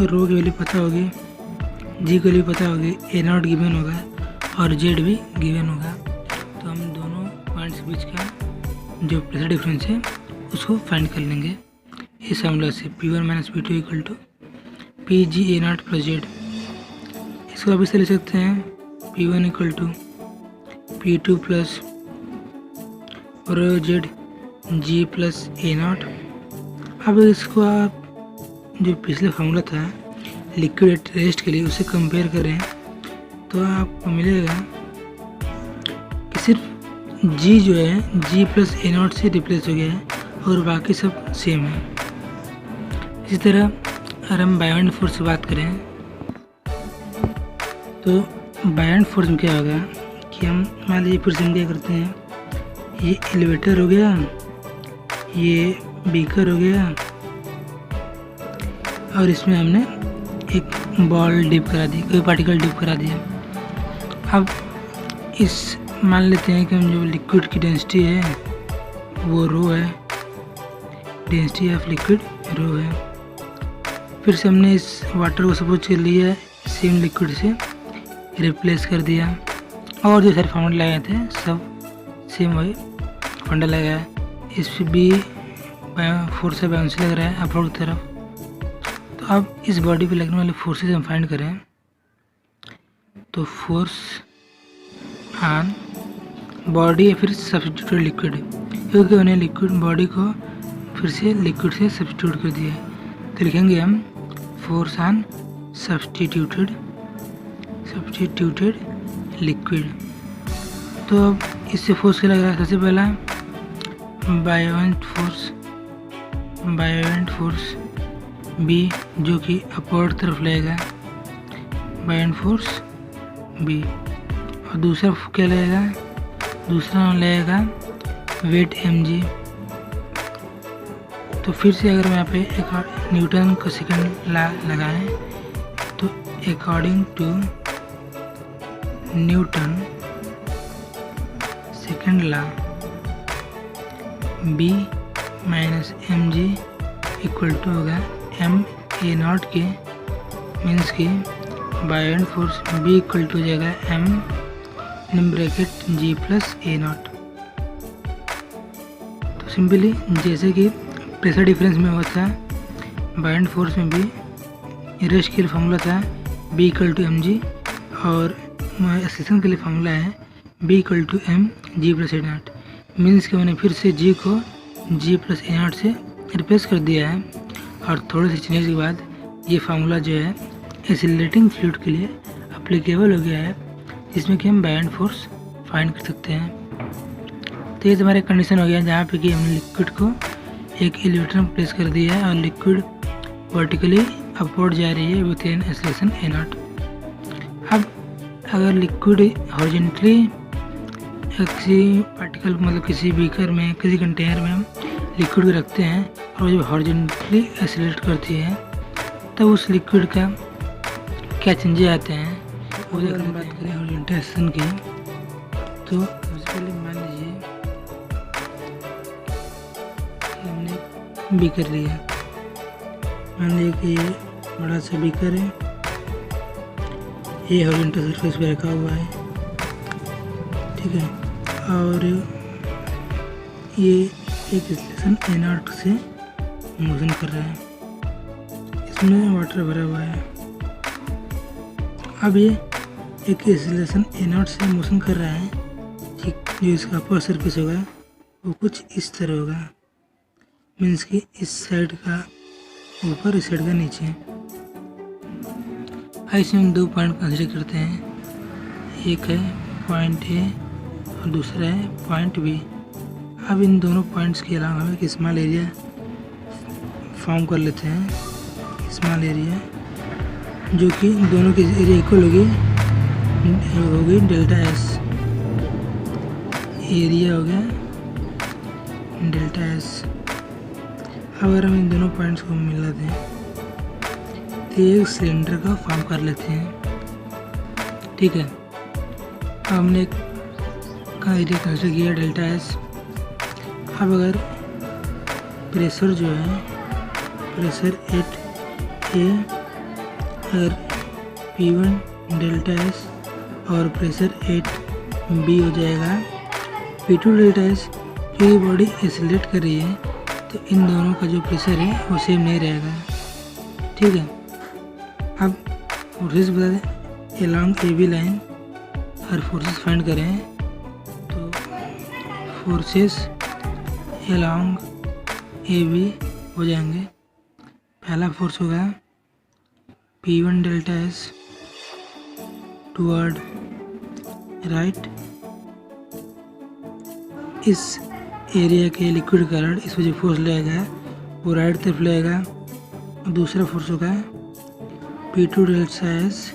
रो की वैल्यू पता होगी, जी की वैल्यू पता होगी, a नॉट गिवन होगा और जेड भी गिवन होगा, तो हम दोनों पॉइंट्स के बीच का जो प्रेशर डिफरेंस है उसको फाइंड कर लेंगे इस फॉर्मूला से। P1 minus P2 equal to PG a naught plus Z. इसको आप इसे ले सकते हैं P1 equal to P2 plus rho Z G plus a naught. अब इसको आप जो पिछले फॉर्मूला था लिक्विड एट रेस्ट के लिए उसे कंपेयर करें तो आपको मिलेगा कि सिर्फ g जो है g प्लस a नॉट से रिप्लेस हो गया है और बाकी सब सेम है। इसी तरह अगर हम बायोंड फोर्स की बात करें तो बायोंड फोर्स में क्या होगा कि हम मान लीजिए फिर से हम क्या करते हैं, ये एलिवेटर हो गया, ये बीकर हो गया और इसमें हमने एक बॉल डिप करा दी, कोई पार्टिकल डिप करा दिया। अब इस मान लेते हैं कि हम जो लिक्विड की डेंसिटी है वो रो है, डेंसिटी ऑफ लिक्विड रो है। फिर से हमने इस वाटर को सपोज कर लिया सेम लिक्विड से रिप्लेस कर दिया और जो सारे फॉर्मूले लगाए थे सब सेम वही फंडा लगाया है। इस पर भी फोर्स से बाउंस लग रहा है अपवर्ड की तरफ। तो अब इस बॉडी पे लगने वाले फोर्सेस हम फाइंड करें तो फोर्स ऑन बॉडी या फिर सब्स्टिट्यूटेड लिक्विड, क्योंकि उन्हें लिक्विड बॉडी को फिर से लिक्विड से सब्स्टिट्यूट कर दिया है। तो लिखेंगे हम फोर्स ऑन सब्स्टिट्यूटेड लिक्विड। तो अब इससे फोर्स क्या लग रहा है? सबसे पहला बायोवेंट फोर्स बी जो कि अपवर्ड तरफ लगेगा, बायोवेंट फोर्स बी। और दूसरा क्या लगेगा? दूसरा लगेगा वेट mg। तो फिर से अगर मैं यहाँ पे एक न्यूटन का सेकंड लॉ लगाएं तो according to Newton second law b minus mg equal to होगा m a नॉट के, मीन्स कि buoyant force b equal to हो जाएगा m in bracket g plus a naught. तो सिंपली जैसे कि प्रेशर डिफरेंस में हुआ था, बायोवेंट फोर्स में भी रेस्ट के लिए फार्मूला था b इक्वल टू mg, और एक्सेलेरेशन के लिए फार्मूला है b equal to m g plus a naught. Means कि मैंने फिर से g को g प्लस a नॉट से रिप्लेस कर दिया है, और थोड़े से चेंज के बाद ये फार्मूला जो है एक्सीलरेटिंग फ्लूइड के लिए अप्लीकेबल हो गया है, जिसमें कि हम बायोवेंट फोर्स फाइंड कर सकते हैं। तो ये हमारा कंडीशन हो गया जहाँ पे कि हमने लिक्विड को एक एलिवेटर में प्लेस कर दिया है और लिक्विड वर्टिकली अपवर्ड जा रही है with an acceleration a naught. अब अगर लिक्विड हॉरिजॉन्टली किसी पार्टिकल मतलब किसी बीकर में, किसी कंटेनर में हम लिक्विड को रखते हैं और जब हॉरिजॉन्टली एक्सेलरेट करती है तब उस लिक्विड का क्या चेंजेस आते हैं वो अगर हम बात करें हॉरिजॉन्टल एक्सेलरेशन की, तो सबसे पहले मान लीजिए कि हमने बीकर लिया, मान लीजिए कि ये बड़ा सा बीकर है, ये हॉरिजॉन्टल सरफेस पे रखा हुआ है, ठीक है, और ये एक एक्सेलरेशन a नॉट से मोशन कर रहा है, इसमें वाटर भरा हुआ है। अब ये एक एक्सेलरेशन a नॉट से मोशन कर रहा है, ठीक, जो इसका अपर सरफेस होगा वो कुछ इस तरह होगा, मीन्स कि इस साइड का ऊपर, इस साइड का नीचे। ऐसे हम दो पॉइंट कंसिडर करते हैं, एक है पॉइंट ए और दूसरा है पॉइंट बी। अब इन दोनों पॉइंट्स के अलावा हम एक स्मॉल एरिया फॉर्म कर लेते हैं, स्मॉल एरिया जो कि दोनों के एरिया इक्वल होगी डेल्टा एस। एरिया हो गया डेल्टा एस। अगर हम इन दोनों पॉइंट्स को मिला दें तो एक सिलेंडर का फॉर्म कर लेते हैं, ठीक है। हमने एक का एरिया कंसिडर किया डेल्टा एस। अब अगर प्रेशर जो है, प्रेशर 8A अगर P1 डेल्टा एस और प्रेशर 8B हो जाएगा P2 डेल्टा एस, क्योंकि बॉडी एक्सेलरेट कर रही है तो इन दोनों का जो प्रेशर है वो सेम नहीं रहेगा, ठीक है। अब फोर्सेस बता दें अलॉन्ग AB लाइन, अगर फोर्सेस फाइंड करें तो फोर्सेस अलॉन्ग AB हो जाएंगे। पहला फोर्स होगा P1 delta S toward right, इस एरिया के लिक्विड कारण इस वजह फोर्स लगेगा वो राइट तरफ लगेगा। दूसरा फोर्स होगा P2 delta S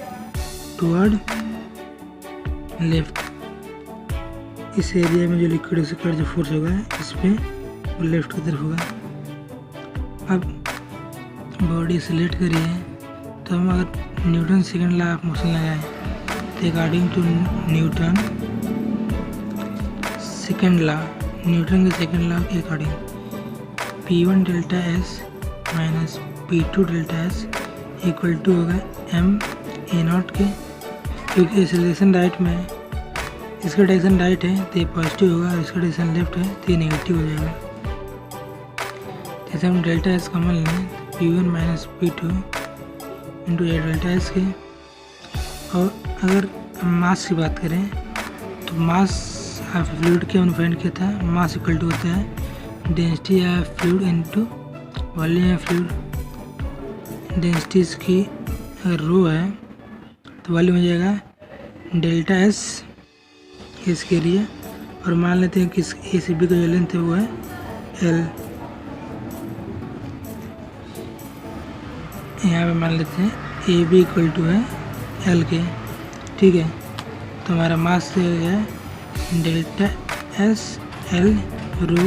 toward left, इस एरिया में जो लिक्विड का जो फोर्स होगा इस पर वो लेफ्ट की तरफ होगा। अब बॉडी एक्सेलरेट करी है तो हम अगर Newton second law of motion लगाएं तो according to Newton second law, Newton के सेकंड लॉ के according P1 delta S minus P2 delta S equal to होगा m a नॉट के, क्योंकि एक्सेलरेशन राइट में है, इसका डायरेक्शन राइट है तो ये पॉजिटिव होगा और इसका डायरेक्शन लेफ्ट है तो ये नेगेटिव हो जाएगा। जैसे हम डेल्टा एस कॉमन लें P1 माइनस P2 इंटू ए डेल्टा एस के। और अगर हम मास की बात करें तो मास ऑफ फ्लूइड के हमने फाइंड किया था, मास इक्वल टू होता है density of fluid into volume of fluid. Density इसकी अगर रो है तो वॉल्यूम हो जाएगा डेल्टा एस इसके एरिया, और मान लेते हैं कि इस ए से बी का जो लेंथ है वो है एल। यहाँ पे मान लेते हैं ए बी इक्वल टू है एल के, ठीक है। तो हमारा मास हो गया है delta S L rho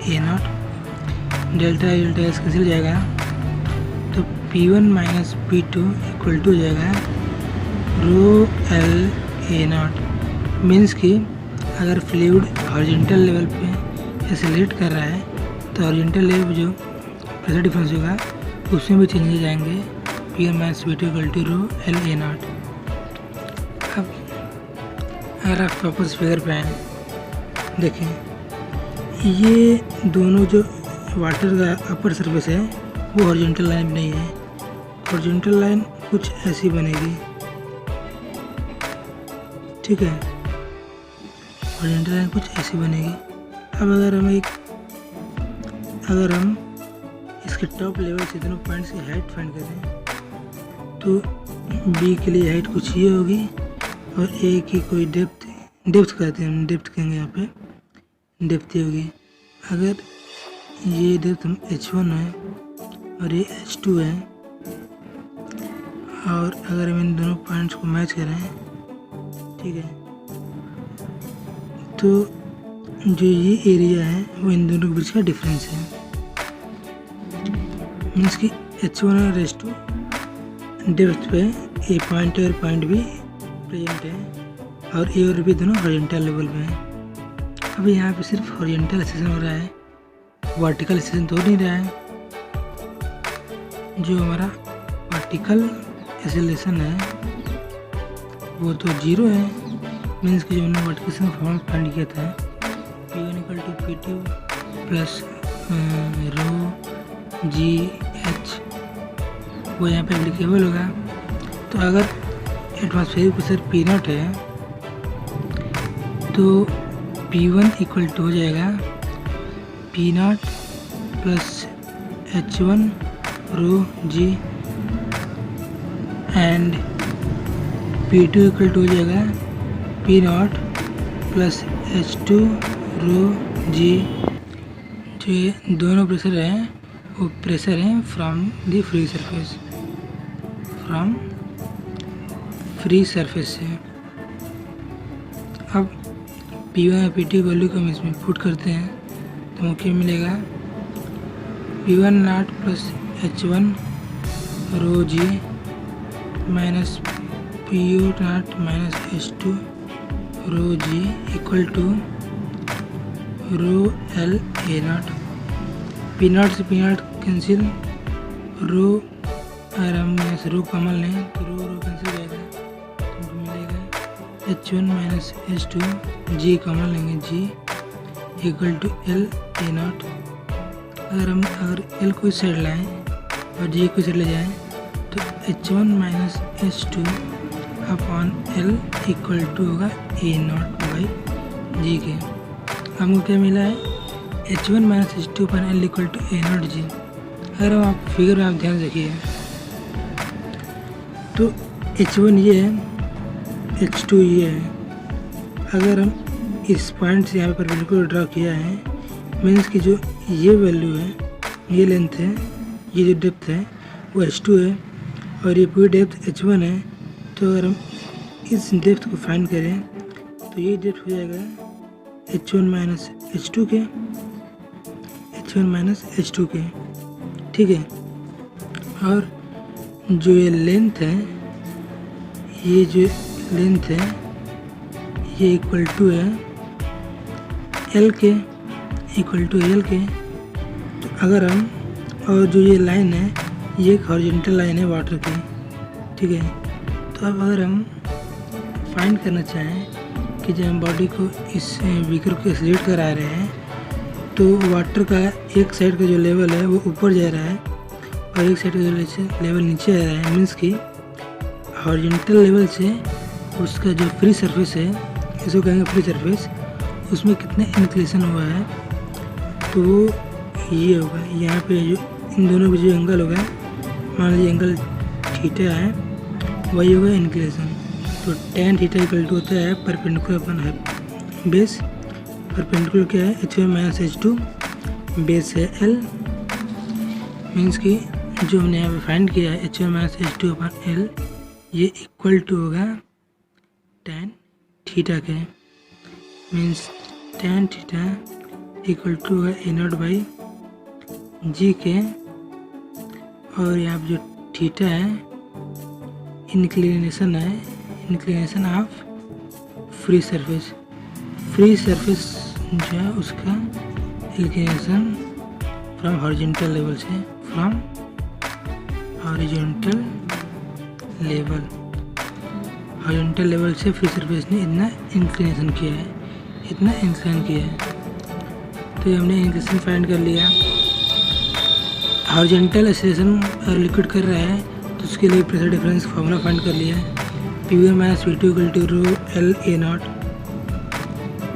A naught. Delta S कैसे हो जाएगा, तो P1 minus P2 equal to हो जाएगा रो एल ए नॉट। मीन्स कि अगर फ्लूइड हॉरिजॉन्टल लेवल पे एक्सेलरेट कर रहा है तो हॉरिजॉन्टल लेवल जो प्रेशर डिफरेंस होगा उसमें भी चेंज हो जाएंगे। P1 minus P2 equal to rho L A naught. अब अगर आप वापस फिगर पे आए, देखें ये दोनों जो वाटर का अपर सरफेस है वो हॉरिजॉन्टल लाइन नहीं है। हॉरिजॉन्टल लाइन कुछ ऐसी बनेगी, ठीक है। हॉरिजॉन्टल लाइन कुछ ऐसी बनेगी। अब अगर हम इसके टॉप लेवल से दोनों पॉइंट्स की हाइट फाइंड करें तो बी के लिए हाइट कुछ ये होगी और ए की कोई डेप्थ कहते हैं, हम डेप्थ कहेंगे यहाँ पे डेप्थ ही होगी। अगर ये डेप्थ हम H1 है और ये H2 है, और अगर हम इन दोनों पॉइंट्स को मैच करें, ठीक है, तो जो ये एरिया है वो इन दोनों के बीच का डिफरेंस है। मीन्स कि H1 और H2 डेप्थ पे ए पॉइंट और पॉइंट भी प्रेजेंट है, और ए और बी दोनों हॉरिजॉन्टल लेवल पे हैं। अभी यहाँ पे सिर्फ हॉरिजॉन्टल एक्सेशन हो रहा है, वर्टिकल एक्सेशन तो हो नहीं रहा है। जो हमारा वर्टिकल एक्सेलरेशन है वो तो 0 है। मीन्स कि जो हमने वर्टिकल फॉर्म फाइंड किया था P1 equal to P2 plus rho ji H, वो यहाँ पे एप्लीकेबल होगा। तो अगर एटमॉस्फेरिक प्रेशर P0 है तो P1 इक्वल टू हो जाएगा P0 plus H1 rho G, and P2 equal to हो जाएगा P0 प्लस H2 रो जी। जो ये दोनों प्रेशर हैं वो प्रेशर हैं from the free surface, from free surface से। अब P1 और P2 वैल्यू को हम इसमें पुट करते हैं तो हमें क्या मिलेगा, P1 naught plus H1 rho G minus P2 naught minus H2 rho G equal to rho L A naught. P0 से P0 कैंसिल, रो अगर हम यहाँ से रो कॉमन लें तो रो कैंसिल हो जाएगा, तो मिलेगा H1 minus H2 g common लेंगे, g equal to l A naught. अगर एल को इस साइड लाएँ और जी को इस साइड ले जाएँ तो H1 minus H2 upon L equal to होगा ए नॉट बाई जी के। हमको क्या मिला है, H1 minus H2 upon L equal to a naught g. अगर हम आप फिगर में आप ध्यान रखिए तो H1 ये है, H2 ये है। अगर हम इस पॉइंट से यहाँ पर परपेंडिकुलर ड्रा किया है, मीन्स कि जो ये वैल्यू है, ये लेंथ है, ये जो डेप्थ है वो H2 है और ये पूरी डेप्थ H1 है। तो अगर हम इस डेप्थ को फाइंड करें तो ये डेप्थ हो जाएगा H1 माइनस H2 के, H1 माइनस H2 के, ठीक है। और जो ये लेंथ है, ये जो लेंथ है ये इक्वल टू है एल के, इक्वल टू एल के। तो अगर हम, और जो ये लाइन है ये एक हॉरिजॉन्टल लाइन है वाटर की, ठीक है। तो अब अगर हम फाइंड करना चाहें कि जब हम बॉडी को इस बीकर को एक्सीलरेट करा रहे हैं तो वाटर का एक साइड का जो लेवल है वो ऊपर जा रहा है और एक साइड का जो लेवल नीचे आ रहा है। मीन्स कि हॉरिजॉन्टल लेवल से उसका जो फ्री सरफेस है, इसको कहेंगे फ्री सरफेस, उसमें कितना इंक्लेशन हुआ है, तो ये होगा यहाँ पे जो इन दोनों के जो एंगल होगा, मान लीजिए एंगल थीटा है, वही होगा इंक्लेशन। तो tan थीटा इक्वल टू होता है परपेंडिकुलर अपन है बेस। परपेंडिकुलर क्या है, h1 माइनस h2, बेस है l, मीन्स कि जो हमने यहाँ पे फाइंड किया है h1 minus h2 upon l, ये इक्वल टू होगा tan थीटा के, means tan theta equal to होगा a0 बाई जी के, और यहाँ पे जो थीटा है इंक्लिनेशन है, inclination of free surface. Free surface जो है उसका इंक्लिनेशन फ्रॉम हॉरिजॉन्टल लेवल से, from horizontal level, horizontal level से फ्री सरफेस ने इतना इंक्लिनेशन किया है, इतना इंक्लाइन किया है। तो ये हमने इंक्लिनेशन फाइंड कर लिया। हॉरिजॉन्टल एक्सेलरेशन अगर लिक्विड कर रहा है तो उसके लिए प्रेशर डिफरेंस फार्मूला फाइंड कर लिया है, P1 minus P2 equal to rho L A0।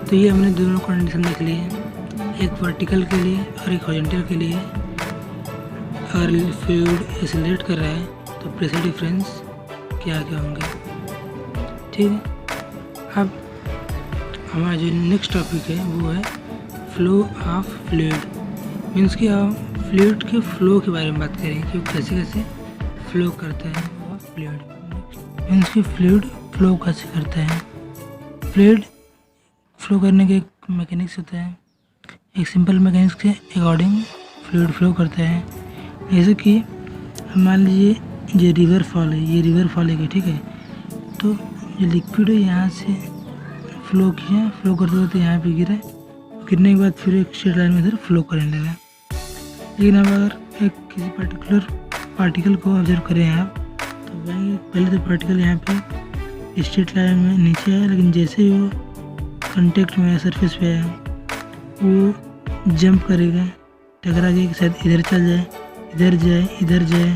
तो ये हमने दोनों कंडीशन देख ली है, एक वर्टिकल के लिए और एक हॉरिजॉन्टल के लिए। अगर फ्लूइड एक्सेलरेट कर रहा है तो प्रेशर डिफरेंस क्या क्या होंगे, ठीक है। अब हमारा जो नेक्स्ट टॉपिक है वो है फ्लो ऑफ फ्लूइड, मीन्स कि हम फ्लूइड के फ्लो के बारे में बात करें कि कैसे कैसे फ्लो करता है वो फ्लूइड, मीन्स कि फ्लूइड फ्लो कैसे करता है। फ्लूइड फ्लो करने के एक मैकेनिक्स होता है, एक सिंपल मैकेनिक्स के अकॉर्डिंग फ्लूइड फ्लो करता है। जैसे कि मान लीजिए ये रिवर फॉल है, ये रिवर फॉल है, ठीक है। तो जो लिक्विड है यहाँ से फ्लो किया, फ्लो करते करते यहाँ पे गिरा, गिरने के बाद फिर एक स्ट्रेट लाइन में इधर फ्लो करने लगा। लेकिन अब अगर एक किसी पर्टिकुलर पार्टिकल को ऑब्जर्व करें आप, तो भाई पहले तो पार्टिकल यहाँ पे स्ट्रेट लाइन में नीचे आया, लेकिन जैसे ही वो कांटेक्ट में सरफेस पे आया वो जंप करेगा, टकरा के शायद इधर चल जाए, इधर जाए, इधर जाए,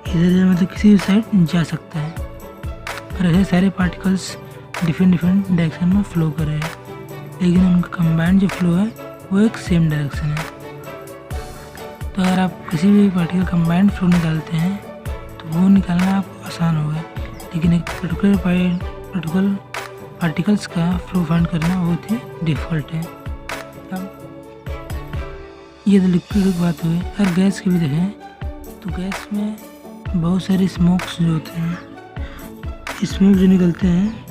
इधर जाए, मतलब किसी भी साइड जा सकता है। और ऐसे सारे पार्टिकल्स डिफरेंट डिफरेंट डायरेक्शन में फ्लो कर रहे हैं, लेकिन उनका कंबाइंड जो फ्लो है वो एक सेम डायरेक्शन है। तो अगर आप किसी भी पार्टिकल कंबाइंड फ्लो निकालते हैं तो वो निकालना आपको आसान होगा, लेकिन एक पर्टिकुलर पार्टिकल्स का फ्लो फाइंड करना बहुत ही डिफ़िकल्ट है। अब ये तो लिक्विड की बात हुई। अगर गैस की भी देखें तो गैस में बहुत सारे स्मोक्स जो होते हैं, स्मोक जो निकलते हैं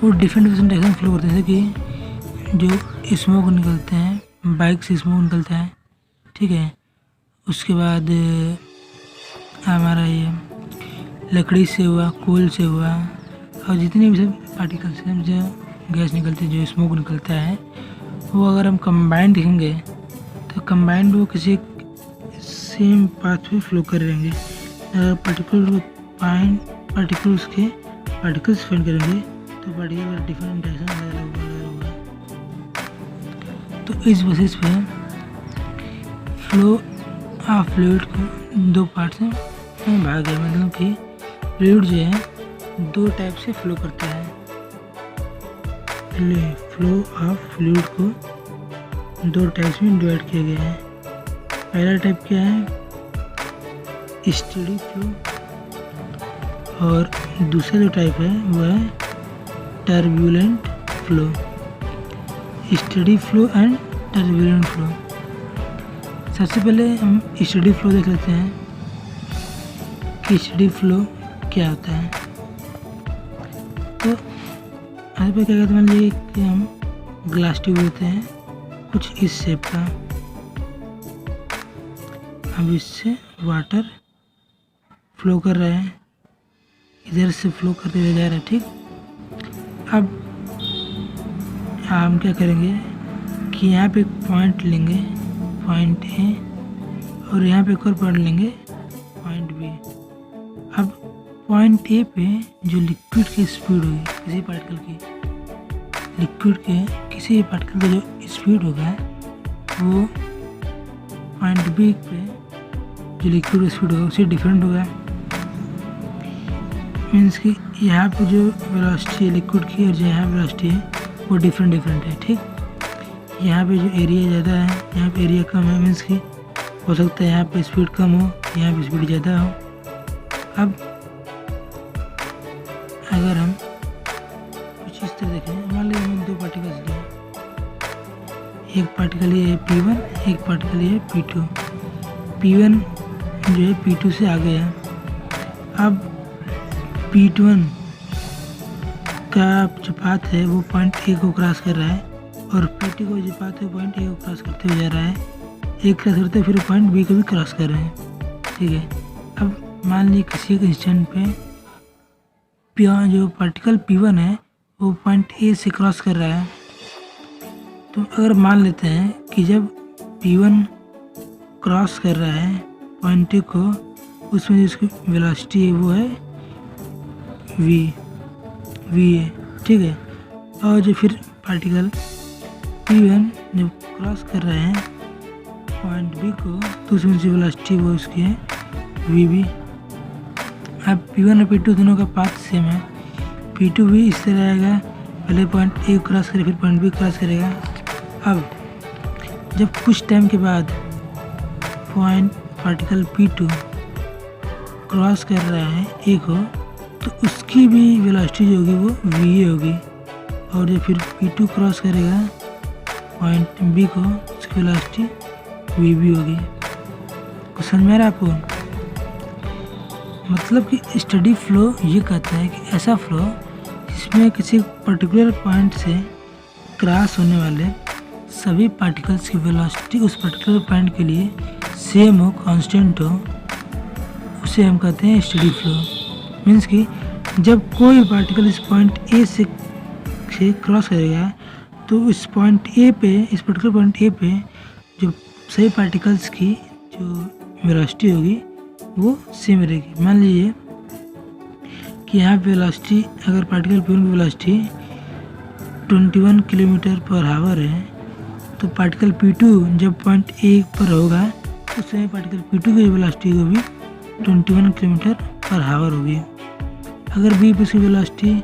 वो डिफरेंट डायरेक्शन फ्लो करते हैं। जैसे कि जो स्मोक निकलते हैं, बाइक से स्मोक निकलता है, ठीक है। उसके बाद हमारा ये लकड़ी से हुआ, कोल से हुआ, और जितने भी सब पार्टिकल्स हैं जो गैस निकलती है, जो स्मोक निकलता है, वो अगर हम कंबाइंड देखेंगे तो कंबाइंड वो किसी सेम पाथ में फ्लो कर रहेंगे। अगर पार्टिकल्स के पार्टिकल्स फाइंड करेंगे तो पार्टिकल डिफरेंट डायरेक्शन होगा। तो इस बेसिस पे फ्लो ऑफ फ्लूइड को दो पार्ट में भाग है, मतलब कि फ्लूइड जो है दो टाइप से फ्लो करता है। फ्लो ऑफ फ्लूइड को दो टाइप्स में डिवाइड किया गया है। पहला टाइप क्या है, स्टेडी फ्लो, और दूसरा जो टाइप है वो है turbulent flow. Steady flow and turbulent flow. सबसे पहले हम स्टेडी फ्लो देख लेते हैं कि स्टेडी फ्लो क्या होता है। तो यहाँ पे क्या कहते हैं, मान लीजिए कि हम ग्लास ट्यूब लेते हैं कुछ इस शेप का, अब इससे वाटर फ्लो कर रहा है, इधर से फ्लो करते हुए जा रहा है, ठीक। अब हम क्या करेंगे कि यहाँ पे एक पॉइंट लेंगे, पॉइंट ए, और यहाँ पे एक और पॉइंट लेंगे, पॉइंट बी। अब पॉइंट ए पे जो लिक्विड की स्पीड होगी किसी पार्टिकल की, लिक्विड के किसी भी पार्टिकल का जो स्पीड होगा वो पॉइंट बी पे जो लिक्विड की स्पीड होगा उससे डिफरेंट होगा। मीन्स कि यहाँ पे जो वेलोसिटी है लिक्विड की और जो यहाँ वेलोसिटी है वो डिफरेंट डिफरेंट है। ठीक, यहाँ पे जो एरिया ज़्यादा है, यहाँ पे एरिया कम है, मीन्स कि हो सकता है यहाँ पे स्पीड कम हो, यहाँ पे स्पीड ज़्यादा हो। अब अगर हम कुछ इस तरह देखें, मान लीजिए हमने दो पार्टिकल्स लिए, एक पार्टिकल ये है P1, एक पार्टिकल ये है P2। P1 जो है P2 से आगे है। अब P1 का जो पाथ है वो पॉइंट ए को क्रॉस कर रहा है, और P2 को जो पाथ है पॉइंट ए को क्रॉस करते हुए जा रहा है। एक क्रॉस करते फिर पॉइंट बी को भी क्रॉस कर रहे हैं। ठीक है, अब मान लीजिए किसी एक इंस्टेंट पे जो पार्टिकल P1 है वो पॉइंट ए से क्रॉस कर रहा है। तो अगर मान लेते हैं कि जब P1 क्रॉस कर रहा है पॉइंट ए को, उसमें जो उसकी वेलोसिटी है वो है v है। ठीक है, और जो फिर पार्टिकल P1 जब क्रॉस कर रहे हैं पॉइंट बी को, तो उसमें जो वेलोसिटी वो उसकी है v। अब P1 और P2 दोनों का पाथ सेम है। P2 भी इस तरह आएगा, पहले पॉइंट ए क्रॉस करे फिर पॉइंट बी क्रॉस करेगा। अब जब कुछ टाइम के बाद पार्टिकल P2 क्रॉस कर रहा है ए को, तो उसकी भी वेलोसिटी जो होगी वो v होगी, और जब फिर P2 क्रॉस करेगा पॉइंट बी को, उसकी वेलोसिटी v होगी। कुछ समझ में आ रहा है आपको? मतलब कि स्टडी फ्लो ये कहता है कि ऐसा फ्लो जिसमें किसी पर्टिकुलर पॉइंट से क्रॉस होने वाले सभी पार्टिकल्स की वेलोसिटी उस पर्टिकुलर पॉइंट के लिए सेम हो, कांस्टेंट हो, उसे हम कहते हैं स्टडी फ्लो। मीन्स कि जब कोई पार्टिकल इस पॉइंट ए से क्रॉस करेगा, तो इस पॉइंट ए पे, इस पर्टिकुलर पॉइंट ए पे जो सभी पार्टिकल्स की जो वेलोसिटी होगी वो सेम रहेगी। मान लीजिए कि यहाँ पे वेलोसिटी, अगर पार्टिकल P1 की वेलोसिटी 21 किलोमीटर पर आवर है, तो पार्टिकल P2 जब पॉइंट ए पर होगा, तो उस समय पार्टिकल P2 की वेलोसिटी को भी 21 किलोमीटर पर आवर होगी। अगर बी पे उसकी वेलोसिटी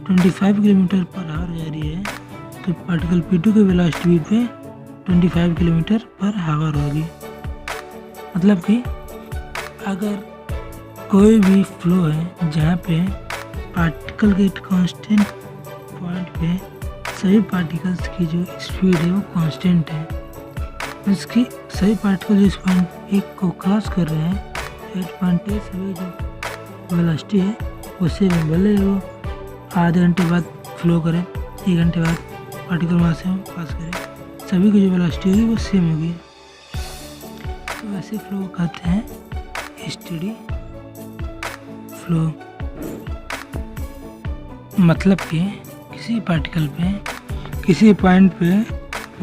25 किलोमीटर पर आवर जा रही है, तो पार्टिकल P2 की वेलोसिटी बी पे 25 किलोमीटर पर आवर होगी। मतलब कि अगर कोई भी फ्लो है जहाँ पे पार्टिकल के कांस्टेंट पॉइंट पे सभी पार्टिकल्स की जो स्पीड है वो कांस्टेंट है, इसकी सभी पार्टिकल जो इस पॉइंट एक को क्रॉस कर रहे हैं, एट पॉइंट ए सभी जो वेलोसिटी है उससे भले वो आधे घंटे बाद फ्लो करें, 1 घंटे बाद पार्टिकल वहाँ से पास करें, सभी की जो वेलोसिटी होगी वो सेम होगी। तो ऐसे फ्लो कहते हैं स्टडी फ्लो। मतलब कि किसी पार्टिकल पे, किसी पॉइंट पे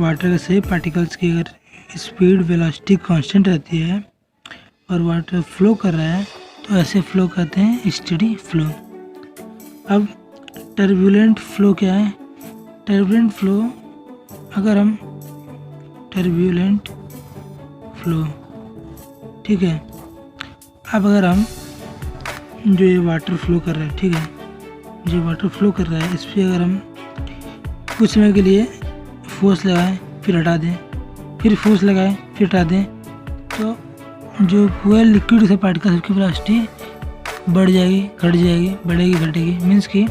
वाटर के सभी पार्टिकल्स की अगर स्पीड वेलोसिटी कांस्टेंट रहती है और वाटर फ्लो कर रहा है, तो ऐसे फ्लो कहते हैं स्टडी फ्लो। अब टर्बुलेंट फ्लो क्या है? टर्बुलेंट फ्लो, अगर हम टर्बुलेंट फ्लो, ठीक है, अब अगर हम जो ये वाटर फ्लो कर रहा है, ठीक है, जो वाटर फ्लो कर रहा है, इस पर अगर हम कुछ समय के लिए फोर्स लगाएं फिर हटा दें, फिर फोर्स लगाएं फिर हटा दें, तो जो पूरा लिक्विड से पार्टिकल सबकी वेलोसिटी बढ़ जाएगी, घट जाएगी, बढ़ेगी, घटेगी। मीन्स कि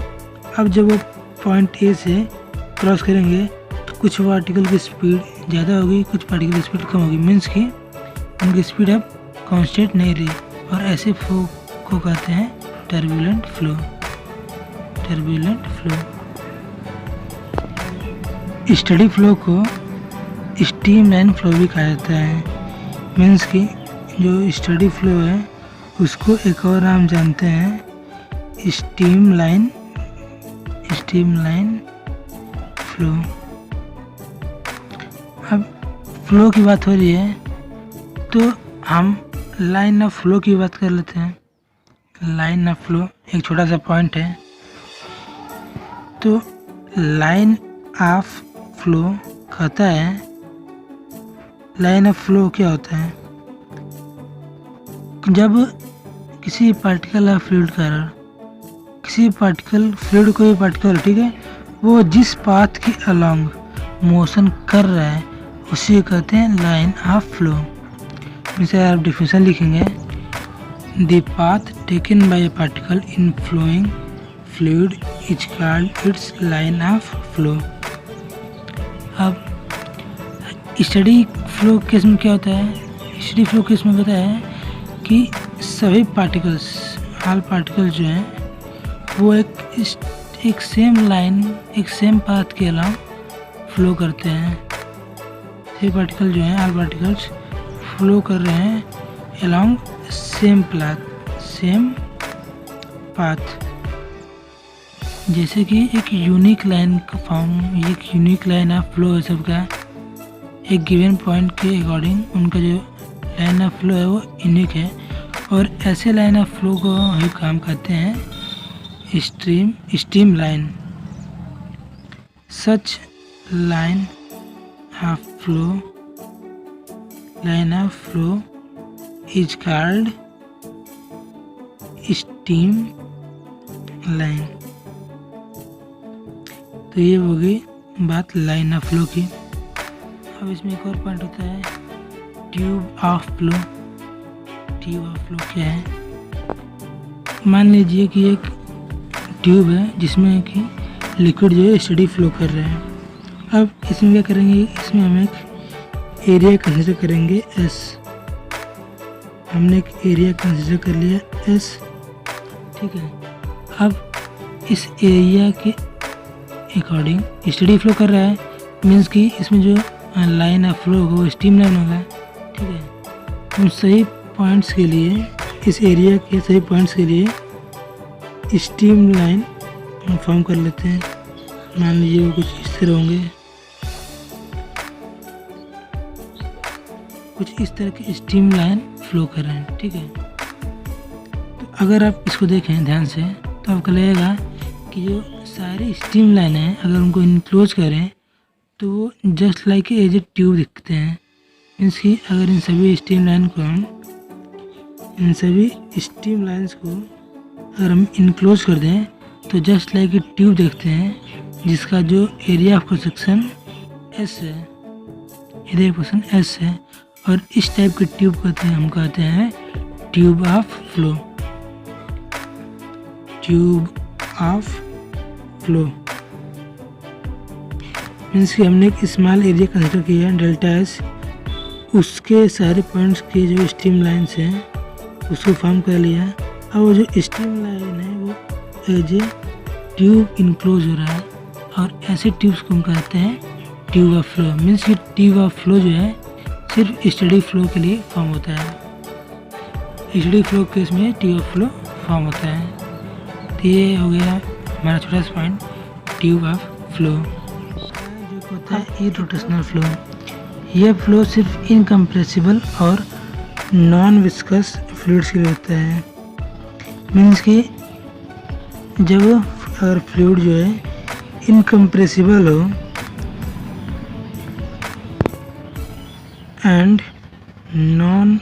अब जब वो पॉइंट ए से क्रॉस करेंगे तो कुछ पार्टिकल की स्पीड ज़्यादा होगी, कुछ पार्टिकल की स्पीड कम होगी। मीन्स कि उनकी स्पीड अब कांस्टेंट नहीं रही, और ऐसे फ्लो को कहते हैं turbulent flow. Turbulent flow. Steady flow को स्ट्रीमलाइन फ्लो भी कहा जाता है। मीन्स कि जो स्टडी फ्लो है उसको एक और नाम जानते हैं स्ट्रीमलाइन फ्लो। अब फ्लो की बात हो रही है तो हम लाइन ऑफ फ्लो की बात कर लेते हैं। लाइन ऑफ फ्लो एक छोटा सा पॉइंट है, तो लाइन ऑफ फ्लो कहता है, लाइन ऑफ फ्लो क्या होता है? जब किसी पार्टिकल या फ्लूइड का किसी पार्टिकल, फ्लूइड कोई पार्टिकल, ठीक है, वो जिस पाथ की अलोंग मोशन कर रहा है उसे कहते हैं लाइन ऑफ फ्लो। जैसे आप डिफिनेशन लिखेंगे, the path taken by a particle in flowing fluid is called its line of flow. अब स्टडी फ्लो केस में क्या होता है? स्टडी फ्लो केस में होता है कि सभी पार्टिकल्स, ऑल पार्टिकल्स जो हैं वो एक सेम लाइन, एक सेम पाथ के अलावा फ्लो करते हैं। सभी पार्टिकल जो हैं, ऑल पार्टिकल्स फ्लो कर रहे हैं अलोंग सेम पाथ। जैसे कि एक यूनिक लाइन का फॉर्म, एक यूनिक लाइन ऑफ फ्लो है सबका, एक गिवन पॉइंट के अकॉर्डिंग उनका जो लाइन ऑफ फ्लो है वो यूनिक है। और ऐसे लाइन ऑफ फ्लो को ही काम कहते हैं stream line. Such line of flow is called stream line. तो ये होगी बात लाइन ऑफ फ्लो की। अब इसमें एक और पॉइंट होता है tube of flow. Tube of flow क्या है? मान लीजिए कि एक ट्यूब है जिसमें कि लिक्विड जो है स्टडी फ्लो कर रहा है। अब इसमें क्या करेंगे, इसमें हम एक एरिया कंसिडर करेंगे S। हमने एक एरिया कंसिडर कर लिया S, ठीक है। अब इस एरिया के अकॉर्डिंग स्टडी फ्लो कर रहा है, मीन्स कि इसमें जो लाइन ऑफ फ्लो होगा वो स्ट्रीम लाइन होगा, ठीक है। उन सही पॉइंट्स के लिए, इस एरिया के सही पॉइंट्स के लिए स्ट्रीम लाइन हम फॉर्म कर लेते हैं। मान लीजिए वो कुछ इस तरह होंगे, कुछ इस तरह की स्ट्रीम लाइन फ्लो कर रहे हैं, ठीक है। तो अगर आप इसको देखें ध्यान से तो आपको लगेगा कि जो सारी स्ट्रीम लाइन है, अगर उनको इनक्लोज करें तो वो just like as a tube दिखते हैं। मीन्स कि अगर इन सभी स्ट्रीम लाइन्स को अगर हम इनक्लोज कर दें तो जस्ट लाइक ए ट्यूब देखते हैं, जिसका जो area of cross section S है, area of cross section S है। और इस टाइप के ट्यूब हम कहते हैं tube of flow. Tube of flow means कि हमने एक स्मॉल एरिया कंसिडर किया डेल्टा S, उसके सारे पॉइंट्स के जो स्ट्रीम लाइन्स हैं उसको फॉर्म कर लिया। अब वो जो स्ट्रीम लाइन है वो एज ए ट्यूब इनक्लोज हो रहा है, और ऐसे ट्यूब्स को हम कहते हैं ट्यूब ऑफ फ्लो। मीन्स कि ट्यूब ऑफ फ्लो जो है सिर्फ स्टडी फ्लो के लिए फॉर्म होता है। स्टडी फ्लो केस में ट्यूब ऑफ फ्लो फॉर्म होता है। तो ये हो गया हमारा छोटा सा पॉइंट ट्यूब ऑफ फ्लो। जो होता है इरोटेशनल फ्लो, यह फ्लो सिर्फ इनकम्प्रेसिबल और नॉन विस्कस फ्लूइड्स के लिए होता है। मीन्स कि जब अगर फ्लूइड जो है इनकम्प्रेसिबल हो एंड नॉन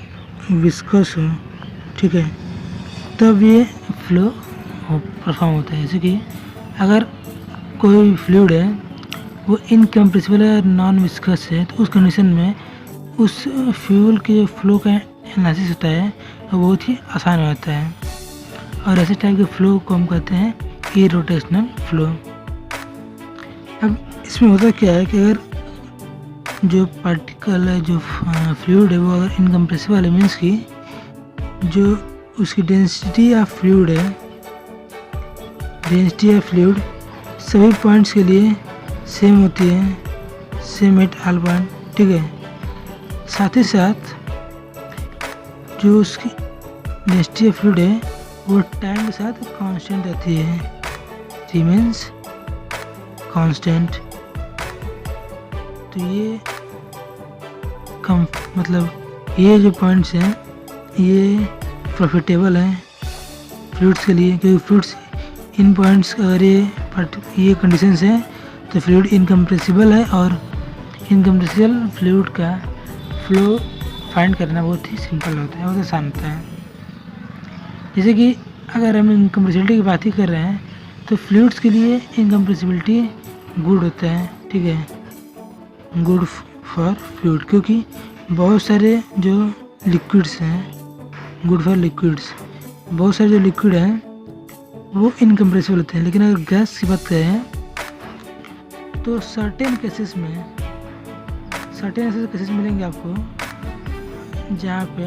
विस्कस हो, ठीक है, तब ये फ्लो परफॉर्म होता है। जैसे कि अगर कोई फ्लूइड है वो इनकम्प्रेसिबल है और नॉन विस्कस है, तो उस कंडीशन में उस फ्यूल के जो फ्लो का एनालिसिस होता है वो बहुत ही आसान होता है। और ऐसे टाइप के फ्लो को हम कहते हैं इरोटेशनल फ्लो। अब इसमें होता क्या है कि अगर जो पार्टिकल है, जो फ्लूइड है, वो अगर इनकम्प्रेसिबल है, मीन्स कि जो उसकी डेंसिटी ऑफ फ्लूइड है, डेंसिटी ऑफ फ्लूइड सभी पॉइंट्स के लिए सेम होती है, सेम एट ऑल पॉइंट, ठीक है। साथ ही साथ जो उसकी डेंसिटी ऑफ फ्लूइड है वो टाइम के साथ कांस्टेंट रहती है, रिमेन्स कांस्टेंट। तो ये मतलब ये जो पॉइंट्स हैं ये प्रॉफिटेबल हैं फ्लूइड्स के लिए, क्योंकि फ्लूइड्स इन पॉइंट्स अगर ये कंडीशंस हैं तो फ्लूइड इनकम्प्रेसिबल है, और इनकम्प्रेसिबल फ्लूइड का फ्लो फाइंड करना बहुत ही सिंपल होता है, बहुत आसान होता है। जैसे कि अगर हम इनकम्प्रेसिबिलिटी की बात ही कर रहे हैं तो फ्लूइड्स के लिए इनकम्प्रेसिबिलिटी गुड होता है, ठीक है, गुड फॉर फ्लूइड, क्योंकि बहुत सारे जो लिक्विड्स हैं, गुड फॉर लिक्विड्स, बहुत सारे जो लिक्विड हैं वो इनकम्प्रेसिबल होते हैं। लेकिन अगर गैस की बात करें तो सर्टेन केसेस मिलेंगे आपको जहाँ पे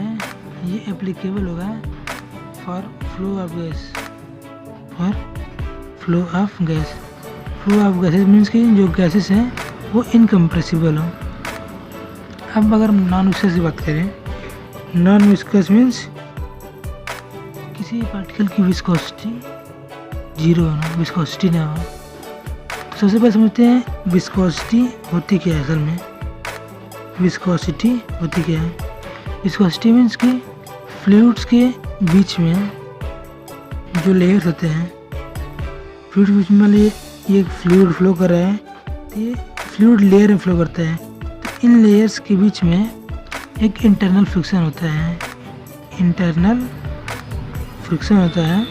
ये एप्लीकेबल होगा for flow of gas, flow of gases means कि जो गैसेस हैं वो इनकम्प्रेसिबल हो। अब अगर नॉन विस्कस की बात करें, नॉन विस्कस मीन्स किसी पार्टिकल की विस्कोसिटी जीरो होना, विस्कोसिटी ना हो। तो सबसे पहले समझते हैं विस्कोसिटी होती क्या है। असल में विस्कोसिटी होती क्या है? विस्कोसिटी मीन्स कि फ्लूइड्स के बीच में जो लेयर्स होते हैं, फ्लूइड के बीच में ये फ्लूइड फ्लो कर रहा है तो ये फ्लूइड लेयर में फ्लो करता है, तो इन लेयर्स के बीच में एक इंटरनल फ्रिक्शन होता है, इंटरनल फ्रिक्शन होता है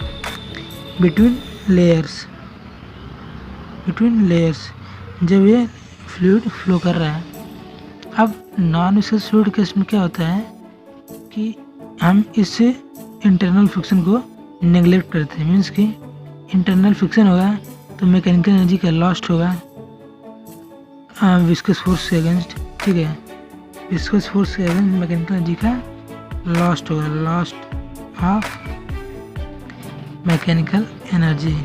बिटवीन लेयर्स जब ये फ्लूइड फ्लो कर रहा है। अब नॉन विस्कस फ्लूइड केस में क्या होता है कि हम इससे इंटरनल फ्रिक्शन को नेग्लेक्ट करते हैं, मीन्स कि इंटरनल फ्रिक्शन होगा तो मैकेनिकल एनर्जी का लॉस्ट होगा विस्कस फोर्स के अगेंस्ट, ठीक है, विस्कस फोर्स के अगेंस्ट मैकेनिकल एनर्जी का लॉस्ट होगा, lost of mechanical energy,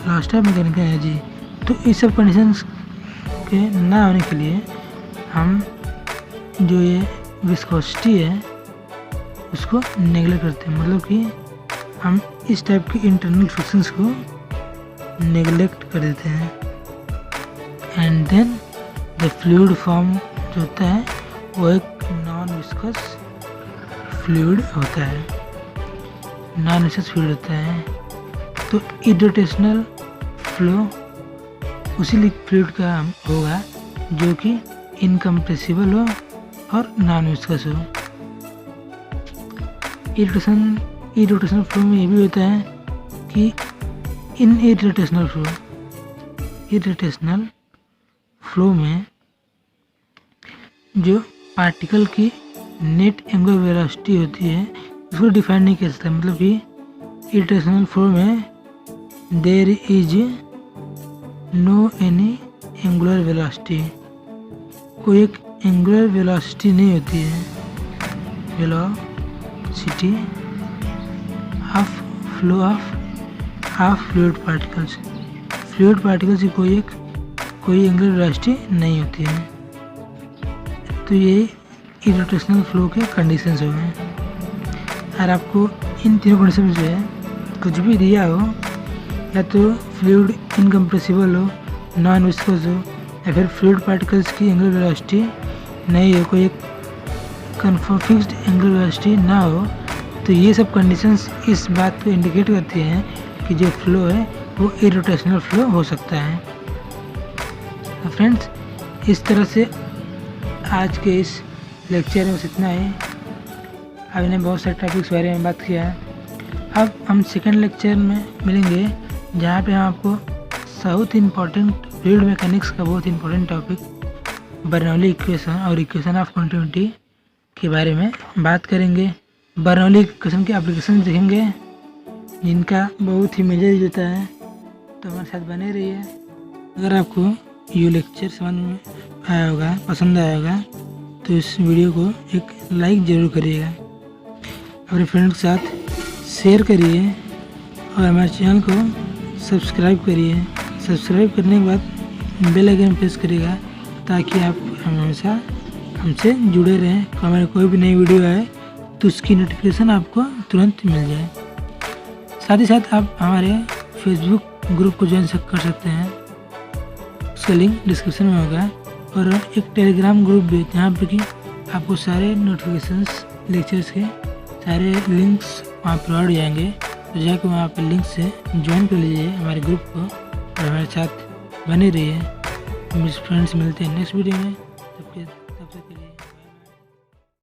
lost of mechanical energy. तो इस सब कंडीशंस के ना होने के लिए हम जो ये विस्कोसिटी है उसको नेग्लेक्ट करते हैं, मतलब कि हम इस टाइप के इंटरनल फ्रिक्शंस को नेग्लेक्ट कर देते हैं। And then the fluid form जो होता है वो एक नॉन विस्कस फ्लूइड होता है, नॉन विस्कस फ्लूइड होता है। तो इरोटेशनल फ्लो उसी फ्लूइड का होगा जो कि इनकम्प्रेसिबल हो और नॉन विस्कस हो। इरोटेशनल फ्लो में ये भी होता है कि इन इरोटेशनल फ्लो में जो पार्टिकल की नेट एंगुलर वेलोसिटी होती है उसको डिफाइन नहीं कर सकता, मतलब कि इरोटेशनल फ्लो में there is no any angular velocity, कोई एक एंगुलर वेलोसिटी नहीं होती है, velocity of flow of fluid particles की कोई एंगुलर वेलोसिटी नहीं होती है। तो ये इरोटेशनल फ्लो के कंडीशंस हो गए। और आपको इन तीनों कंडीशन जो है कुछ भी दिया हो, या तो फ्लूइड इनकम्प्रेसिबल हो, नॉन विस्कस हो, या फिर फ्लूइड पार्टिकल्स की एंगुलर वेलोसिटी नहीं हो, कोई एक कन्फर्म फिक्स्ड एंगुलर वेलोसिटी ना हो, तो ये सब कंडीशंस इस बात को इंडिकेट करती हैं कि जो फ्लो है वो इरोटेशनल फ्लो हो सकता है। तो फ्रेंड्स, इस तरह से आज के इस लेक्चर में बस इतना ही। हमने बहुत सारे टॉपिक्स बारे में बात किया है। अब हम सेकेंड लेक्चर में मिलेंगे जहाँ पे हम आपको साउथ इम्पॉर्टेंट फ्लूइड मैकेनिक्स का बहुत इंपॉर्टेंट टॉपिक बर्नौली इक्वेशन और इक्वेशन ऑफ कंटिन्यूटी के बारे में बात करेंगे। बर्नौली इक्वेशन के एप्लीकेशन देखेंगे जिनका बहुत ही मेजर यूज होता है, तो हमारे साथ बने रहिए। अगर आपको ये लेक्चर समझ में आया होगा, पसंद आया होगा, तो इस वीडियो को एक लाइक ज़रूर करिएगा, अपने फ्रेंड के साथ शेयर करिए और हमारे चैनल को सब्सक्राइब करिए। सब्सक्राइब करने के बाद बेल आइकन प्रेस करिएगा ताकि आप हमेशा हमसे जुड़े रहें। हमारे कोई भी नई वीडियो आए तो उसकी नोटिफिकेशन आपको तुरंत मिल जाए। साथ ही साथ आप हमारे फेसबुक ग्रुप को ज्वाइन कर सकते हैं, उसका लिंक डिस्क्रिप्शन में होगा। और एक टेलीग्राम ग्रुप भी है जहाँ पर कि आपको सारे नोटिफिकेशंस लेक्चर्स के सारे लिंक्स वहाँ प्रोवाइड हो जाएंगे, तो जाकर वहाँ पर लिंक से ज्वाइन कर लीजिए हमारे ग्रुप को और हमारे साथ बने रहिए। मिस फ्रेंड्स, मिलते हैं नेक्स्ट वीडियो में।